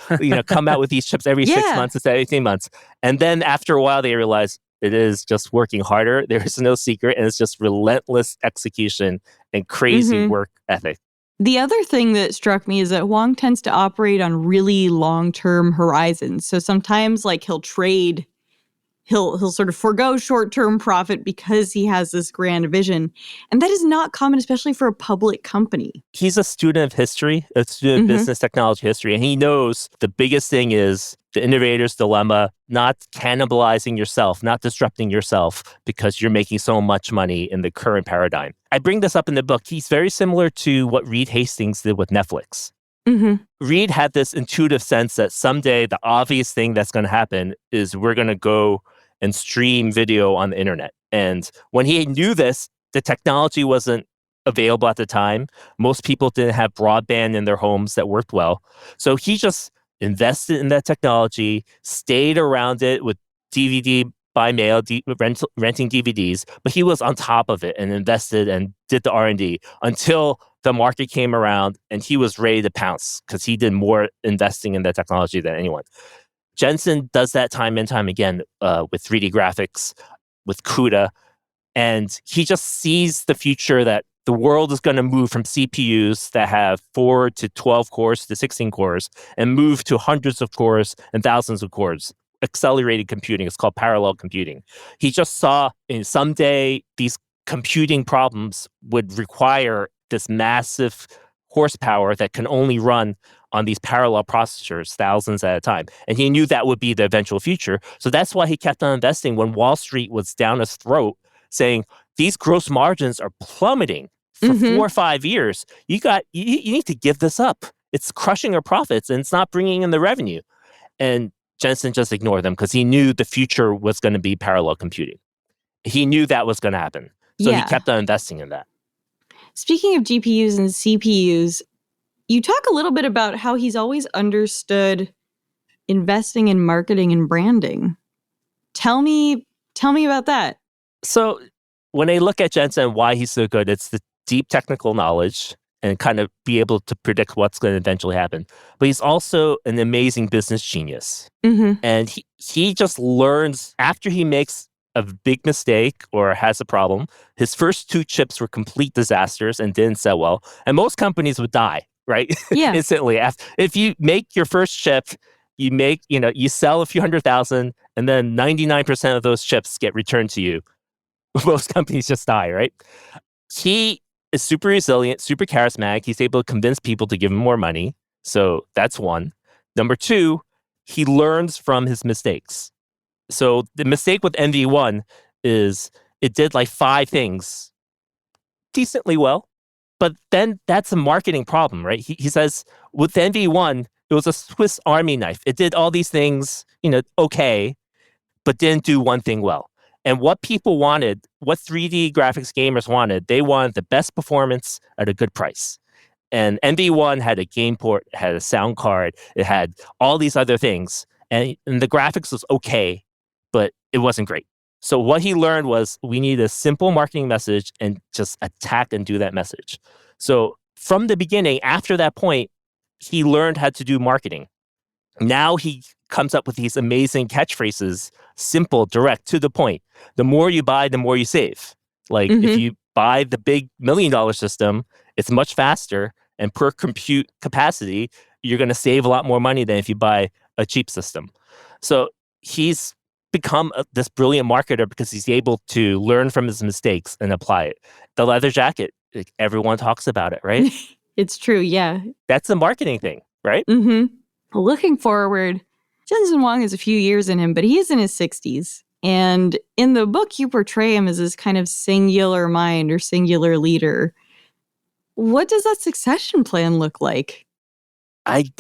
come out with these chips every 6 months instead of 18 months? And then after a while, they realized it is just working harder. There is no secret, and it's just relentless execution and crazy work ethic. The other thing that struck me is that Huang tends to operate on really long-term horizons. So sometimes he'll trade, he'll sort of forego short-term profit because he has this grand vision. And that is not common, especially for a public company. He's a student of history, a student of business technology history, and he knows the biggest thing is the innovator's dilemma, not cannibalizing yourself, not disrupting yourself because you're making so much money in the current paradigm. I bring this up in the book. He's very similar to what Reed Hastings did with Netflix. Reed had this intuitive sense that someday the obvious thing that's going to happen is we're going to go and stream video on the internet. And when he knew this, the technology wasn't available at the time. Most people didn't have broadband in their homes that worked well. So he just invested in that technology, stayed around it with DVD by mail, renting DVDs, but he was on top of it and invested and did the R&D until the market came around and he was ready to pounce because he did more investing in that technology than anyone. Jensen does that time and time again with 3D graphics, with CUDA, and he just sees the future that the world is going to move from CPUs that have 4 to 12 cores to 16 cores and move to hundreds of cores and thousands of cores. Accelerated computing. It's called parallel computing. He just saw someday these computing problems would require this massive horsepower that can only run on these parallel processors, thousands at a time. And he knew that would be the eventual future. So that's why he kept on investing when Wall Street was down his throat, saying, these gross margins are plummeting for 4 or 5 years. You need to give this up. It's crushing our profits and it's not bringing in the revenue. And Jensen just ignored them because he knew the future was going to be parallel computing. He knew that was going to happen. So he kept on investing in that. Speaking of GPUs and CPUs, you talk a little bit about how he's always understood investing in marketing and branding. Tell me about that. So when I look at Jensen, why he's so good, it's the deep technical knowledge and kind of be able to predict what's going to eventually happen. But he's also an amazing business genius. And he just learns after he makes a big mistake or has a problem. His first 2 chips were complete disasters and didn't sell well. And most companies would die, right? Yeah. Instantly. If you make your first chip, you sell a few 100,000 and then 99% of those chips get returned to you. Most companies just die, right? He is super resilient, super charismatic. He's able to convince people to give him more money. So that's one. Number 2, he learns from his mistakes. So the mistake with NV1 is it did 5 things decently well, but then that's a marketing problem, right? He says with the NV1, it was a Swiss Army knife. It did all these things, okay, but didn't do one thing well. And what people wanted, what 3D graphics gamers wanted, they wanted the best performance at a good price. And NV1 had a game port, it had a sound card, it had all these other things. And the graphics was okay, but it wasn't great. So what he learned was we need a simple marketing message and just attack and do that message. So from the beginning, after that point, he learned how to do marketing. Now he comes up with these amazing catchphrases, simple, direct, to the point. The more you buy, the more you save. If you buy the big $1 million system, it's much faster, and per compute capacity, you're going to save a lot more money than if you buy a cheap system. So he's become this brilliant marketer because he's able to learn from his mistakes and apply it. The leather jacket, everyone talks about it, right? It's true, yeah. That's a marketing thing, right? Looking forward, Jensen Huang has a few years in him, but he is in his 60s. And in the book, you portray him as this kind of singular mind or singular leader. What does that succession plan look like? I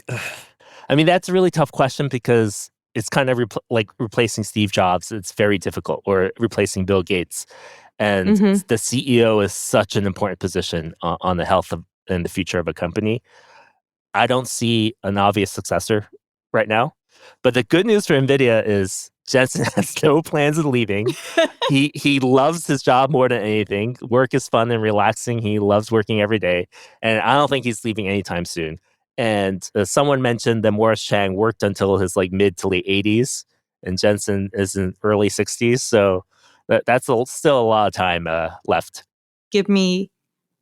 mean, that's a really tough question because it's kind of like replacing Steve Jobs. It's very difficult, or replacing Bill Gates. And the CEO is such an important position on the health and the future of a company. I don't see an obvious successor right now. But the good news for NVIDIA is Jensen has no plans of leaving. He loves his job more than anything. Work is fun and relaxing. He loves working every day. And I don't think he's leaving anytime soon. And someone mentioned that Morris Chang worked until his mid to late 80s, and Jensen is in early 60s. So that's still a lot of time left. Give me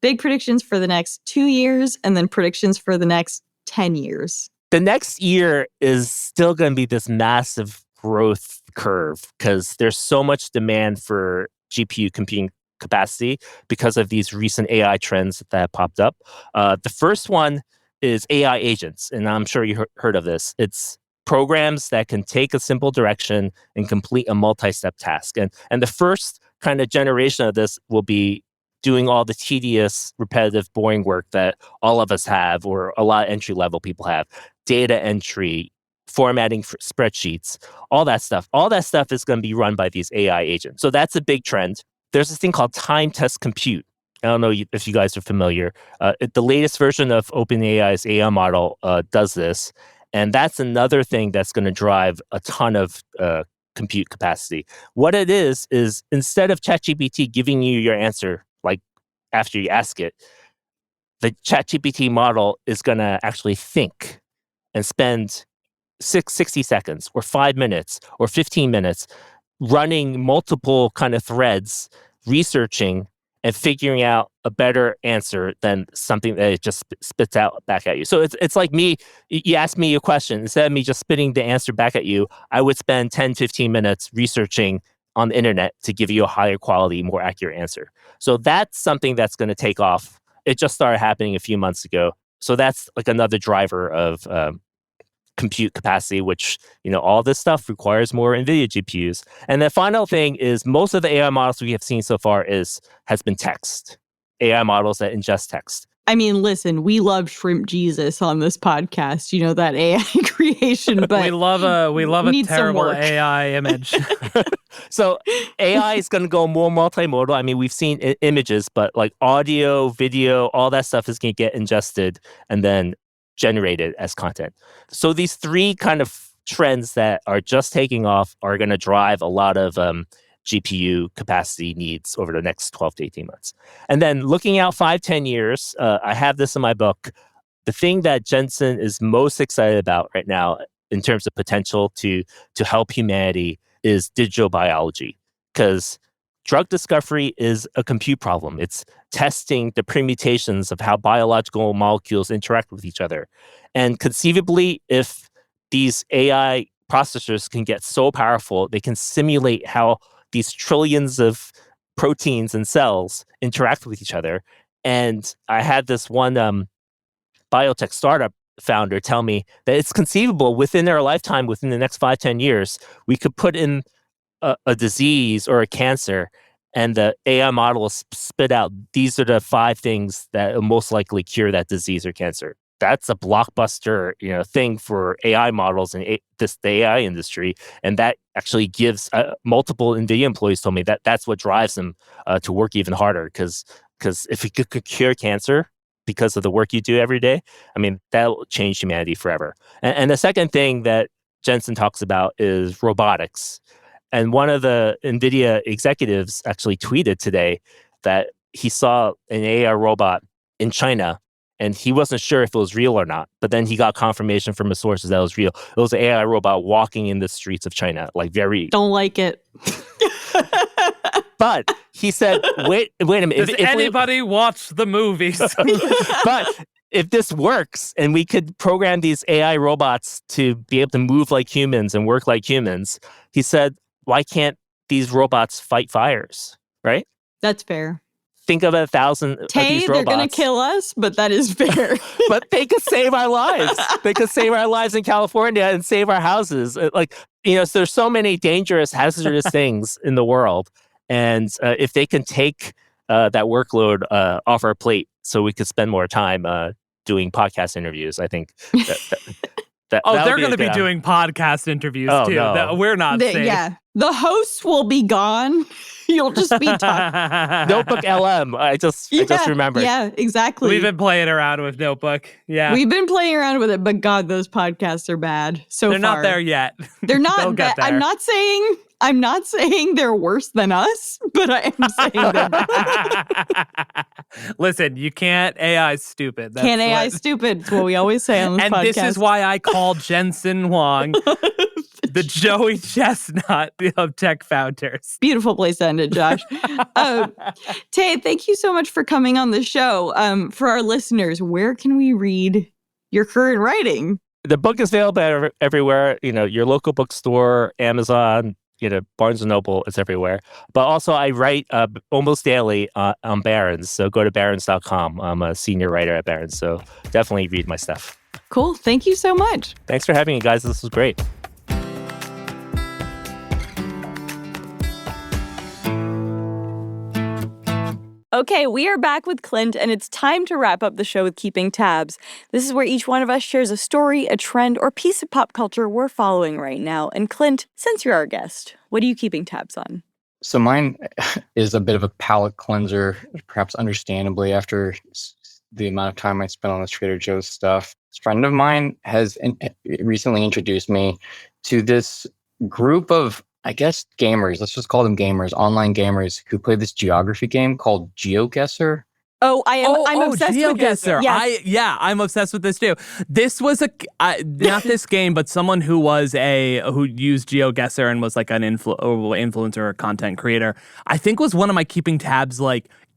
big predictions for the next 2 years and then predictions for the next 10 years. The next year is still going to be this massive growth curve because there's so much demand for GPU computing capacity because of these recent AI trends that have popped up. The first one is AI agents, and I'm sure you heard of this. It's programs that can take a simple direction and complete a multi-step task. And the first kind of generation of this will be doing all the tedious, repetitive, boring work that all of us have, or a lot of entry-level people have. Data entry, formatting for spreadsheets, all that stuff. All that stuff is going to be run by these AI agents. So that's a big trend. There's this thing called time test compute. I don't know if you guys are familiar. The latest version of OpenAI's AI model does this. And that's another thing that's going to drive a ton of compute capacity. What it is instead of ChatGPT giving you your answer after you ask it, the ChatGPT model is going to actually think and spend 60 seconds or 5 minutes or 15 minutes running multiple kind of threads, researching and figuring out a better answer than something that it just spits out back at you. So it's like me, you ask me a question, instead of me just spitting the answer back at you, I would spend 10, 15 minutes researching on the internet to give you a higher quality, more accurate answer. So that's something that's going to take off. It just started happening a few months ago. So that's another driver of compute capacity, which, all this stuff requires more NVIDIA GPUs. And the final thing is most of the AI models we have seen so far has been text. AI models that ingest text. I mean, listen, we love Shrimp Jesus on this podcast, that AI creation, but we love a terrible AI image. So AI is going to go more multimodal. I mean, we've seen images, but audio, video, all that stuff is going to get ingested and then generated as content. So these three kind of trends that are just taking off are going to drive a lot of GPU capacity needs over the next 12 to 18 months. And then looking out 5-10 years, I have this in my book. The thing that Jensen is most excited about right now in terms of potential to help humanity is digital biology, because drug discovery is a compute problem. It's testing the permutations of how biological molecules interact with each other. And conceivably, if these AI processors can get so powerful, they can simulate how these trillions of proteins and cells interact with each other. And I had this one biotech startup founder tell me that it's conceivable within their lifetime, within the next 5-10 years, we could put in a disease or a cancer, and the AI model will spit out, these are the 5 things that will most likely cure that disease or cancer. That's a blockbuster, thing for AI models in the AI industry, and that actually gives multiple NVIDIA employees told me that that's what drives them to work even harder. Because if we could cure cancer because of the work you do every day, I mean, that'll change humanity forever. And the second thing that Jensen talks about is robotics. And one of the NVIDIA executives actually tweeted today that he saw an AI robot in China, and he wasn't sure if it was real or not. But then he got confirmation from his sources that it was real. It was an AI robot walking in the streets of China, very... Don't like it. But he said, wait a minute. Does anybody watch the movies? But if this works and we could program these AI robots to be able to move like humans and work like humans, he said, why can't these robots fight fires, right? That's fair. Think of 1,000 of these robots. They're going to kill us, but that is fair. But they could save our lives. They could save our lives in California and save our houses. So there's so many dangerous, hazardous things in the world. And if they can take that workload off our plate so we could spend more time doing podcast interviews, I think That they're going to be doing podcast interviews too. No. We're not safe. Yeah. The hosts will be gone. You'll just be talking. Notebook LM. I just remembered. Yeah, exactly. We've been playing around with Notebook. Yeah. We've been playing around with it, but God, those podcasts are bad so They're far. not there yet. They're not. They'll get there. I'm not saying they're worse than us, but I am saying they're bad. Listen, you can't. AI's stupid. That's Can't AI stupid. It's what we always say on this and podcast. this is why I call Jensen Huang the Joey Chestnut of tech founders. Beautiful place to end it, Josh. Tae, thank you so much for coming on the show. For our listeners, where can we read your current writing? The book is available everywhere. Your local bookstore, Amazon, Barnes & Noble, it's everywhere. But also I write almost daily on Barron's. So go to barrons.com. I'm a senior writer at Barron's. So definitely read my stuff. Cool. Thank you so much. Thanks for having me, guys. This was great. Okay, we are back with Clint, and it's time to wrap up the show with Keeping Tabs. This is where each one of us shares a story, a trend, or piece of pop culture we're following right now. And Clint, since you're our guest, what are you keeping tabs on? So mine is a bit of a palate cleanser, perhaps understandably, after the amount of time I spent on this Trader Joe's stuff. A friend of mine has recently introduced me to this group of, I guess, gamers, let's just call them gamers, online gamers who play this geography game called GeoGuessr. Oh, I'm obsessed with this. Yes. I'm obsessed with this too. This was not this game, but someone who used GeoGuessr and was like an influencer or content creator. I think was one of my keeping tabs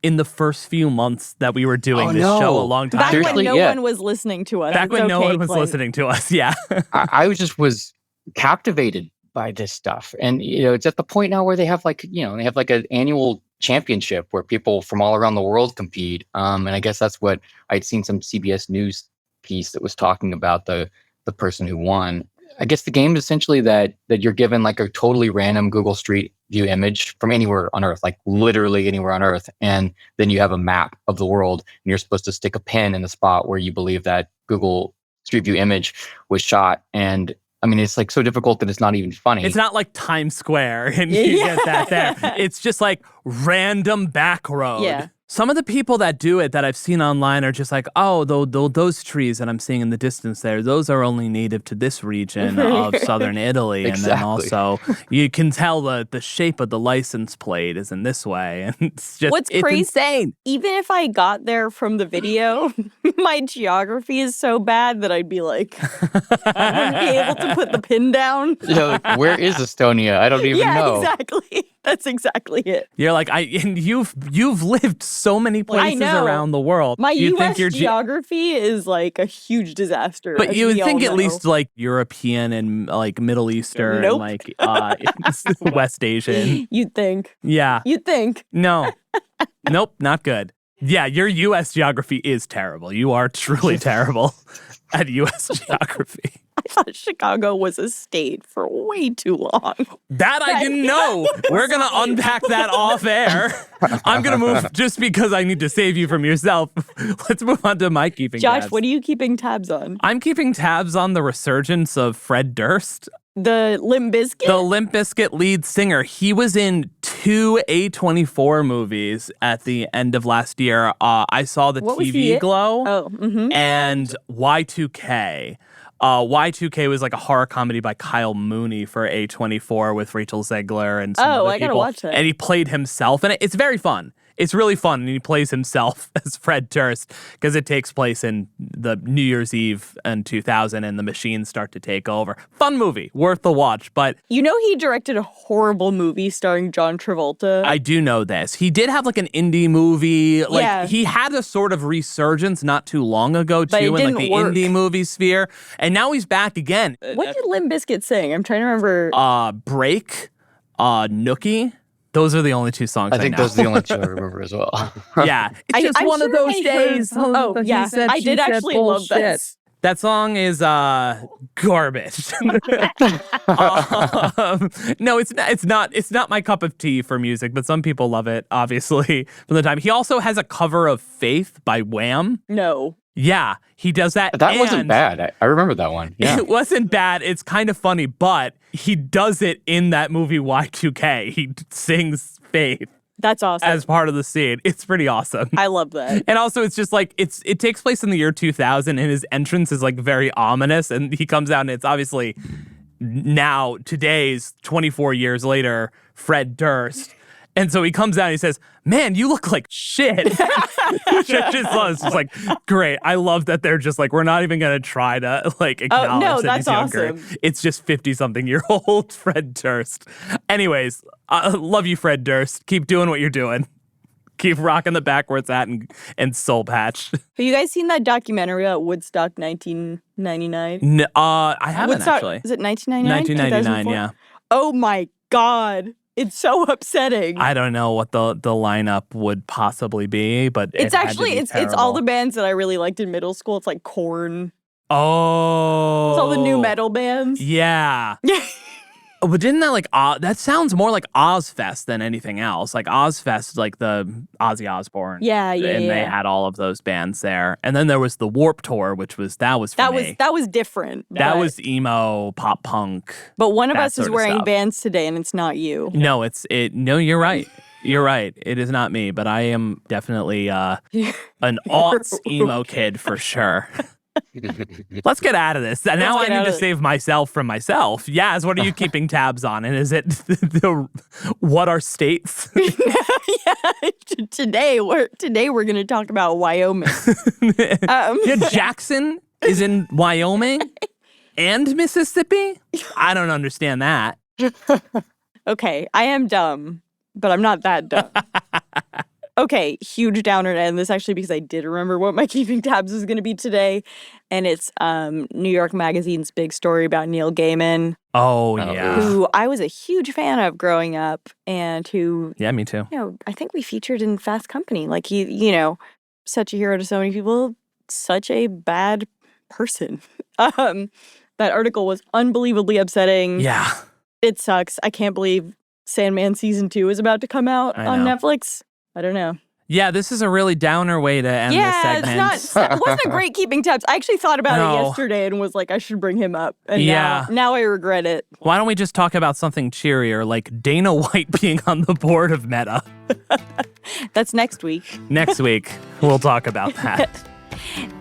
in the first few months that we were doing this show a long time ago. Back when no one was listening to us. Back when no one was listening to us, yeah. I was captivated by this stuff. And, it's at the point now where they have an annual championship where people from all around the world compete. And I guess that's what I'd seen some CBS News piece that was talking about the person who won. I guess the game is essentially that you're given a totally random Google Street View image from anywhere on Earth, literally anywhere on Earth. And then you have a map of the world and you're supposed to stick a pin in the spot where you believe that Google Street View image was shot. And I mean, it's so difficult that it's not even funny. It's not like Times Square and you get that there. It's just random back road. Yeah. Some of the people that do it that I've seen online are just those trees that I'm seeing in the distance there, those are only native to this region of southern Italy. Exactly. And then also you can tell the shape of the license plate is in this way. And it's just What's crazy, insane. Even if I got there from the video, my geography is so bad that I'd be I wouldn't be able to put the pin down. Where is Estonia? I don't even know. Yeah, exactly. That's exactly it. You're and you've lived so many places around the world. My U.S. geography is a huge disaster. But you would think at least European and Middle Eastern, nope. West Asian. You'd think. Yeah. You'd think. No. Nope, not good. Yeah, your U.S. geography is terrible. You are truly terrible at U.S. geography. I thought Chicago was a state for way too long. That I didn't know. We're going to unpack that off air. I'm going to move just because I need to save you from yourself. Let's move on to my keeping Josh, tabs. what are you keeping tabs on? I'm keeping tabs on the resurgence of Fred Durst. The Limp Bizkit? The Limp Bizkit lead singer. He was in 2 A24 movies at the end of last year. I saw the TV Glow and Y2K. Y2K was a horror comedy by Kyle Mooney for A24 with Rachel Zegler and some other people. I gotta watch that. And he played himself, and it's very fun. It's really fun, and he plays himself as Fred Durst because it takes place in the New Year's Eve in 2000, and the machines start to take over. Fun movie, worth the watch. But he directed a horrible movie starring John Travolta. I do know this. He did have an indie movie. He had a sort of resurgence not too long ago too in the indie movie sphere, and now he's back again. What did Limp Bizkit sing? I'm trying to remember. Break, Nookie. Those are the only two songs I think know. those are the only two I remember as well. Yeah. It's just one of those days. I did actually love this. That song is garbage. No, it's not my cup of tea for music, but some people love it, obviously, from the time. He also has a cover of Faith by Wham. No. Yeah, he does that. That wasn't bad. I remember that one. Yeah. It wasn't bad. It's kind of funny, but he does it in that movie Y2K. He sings Faith. That's awesome. As part of the scene. It's pretty awesome. I love that. And also, it's just like, it takes place in the year 2000, and his entrance is like very ominous, and he comes out, and it's obviously now, today's 24 years later, Fred Durst. And so he comes out and he says, "Man, you look like shit." Which I just love. It's just like, great. I love that they're just like, we're not even going to try to like acknowledge that he's younger. Awesome. It's just 50-something-year-old Fred Durst. Anyways, love you, Fred Durst. Keep doing what you're doing. Keep rocking the backwards hat and soul patch. Have you guys seen that documentary about Woodstock 1999? No, I haven't Woodstock, actually. Is it 1999? 1999, yeah. Oh my God. It's so upsetting. I don't know what the lineup would possibly be, but it's actually it's all the bands that I really liked in middle school. It's like Korn. Oh. It's all the new metal bands. Yeah. But didn't that that sounds more like Ozfest than anything else. Like Ozfest, like the Ozzy Osbourne. Yeah. And they had all of those bands there. And then there was the Warped Tour, which was for me. That was different. That was emo, pop punk. But one of us is wearing bands today, and it's not you. No, No, you're right. You're right. It is not me, but I am definitely an aughts emo kid for sure. Let's get out of this. Now I need to save myself from myself. Yaz, what are you keeping tabs on? And is it what are states? Today we're going to talk about Wyoming. Jackson is in Wyoming and Mississippi? I don't understand that. Okay, I am dumb, but I'm not that dumb. Okay, huge downer to end this actually because I did remember what my keeping tabs was going to be today. And it's New York Magazine's big story about Neil Gaiman. Oh, yeah. Who I was a huge fan of growing up and who... Yeah, me too. I think we featured in Fast Company. Like he, such a hero to so many people, such a bad person. That article was unbelievably upsetting. Yeah. It sucks. I can't believe Sandman Season 2 is about to come out on Netflix. I don't know. Yeah, this is a really downer way to end this segment. It wasn't a great keeping tabs. I actually thought about it yesterday and was like, I should bring him up. And now I regret it. Why don't we just talk about something cheerier, like Dana White being on the board of Meta? That's next week. Next week, we'll talk about that.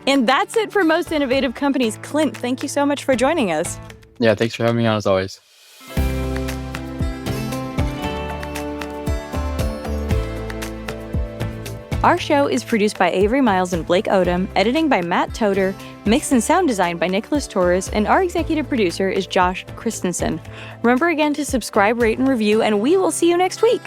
And that's it for Most Innovative Companies. Clint, thank you so much for joining us. Yeah, thanks for having me on as always. Our show is produced by Avery Miles and Blake Odom, editing by Matt Toder, mix and sound design by Nicholas Torres, and our executive producer is Josh Christensen. Remember again to subscribe, rate, and review, and we will see you next week.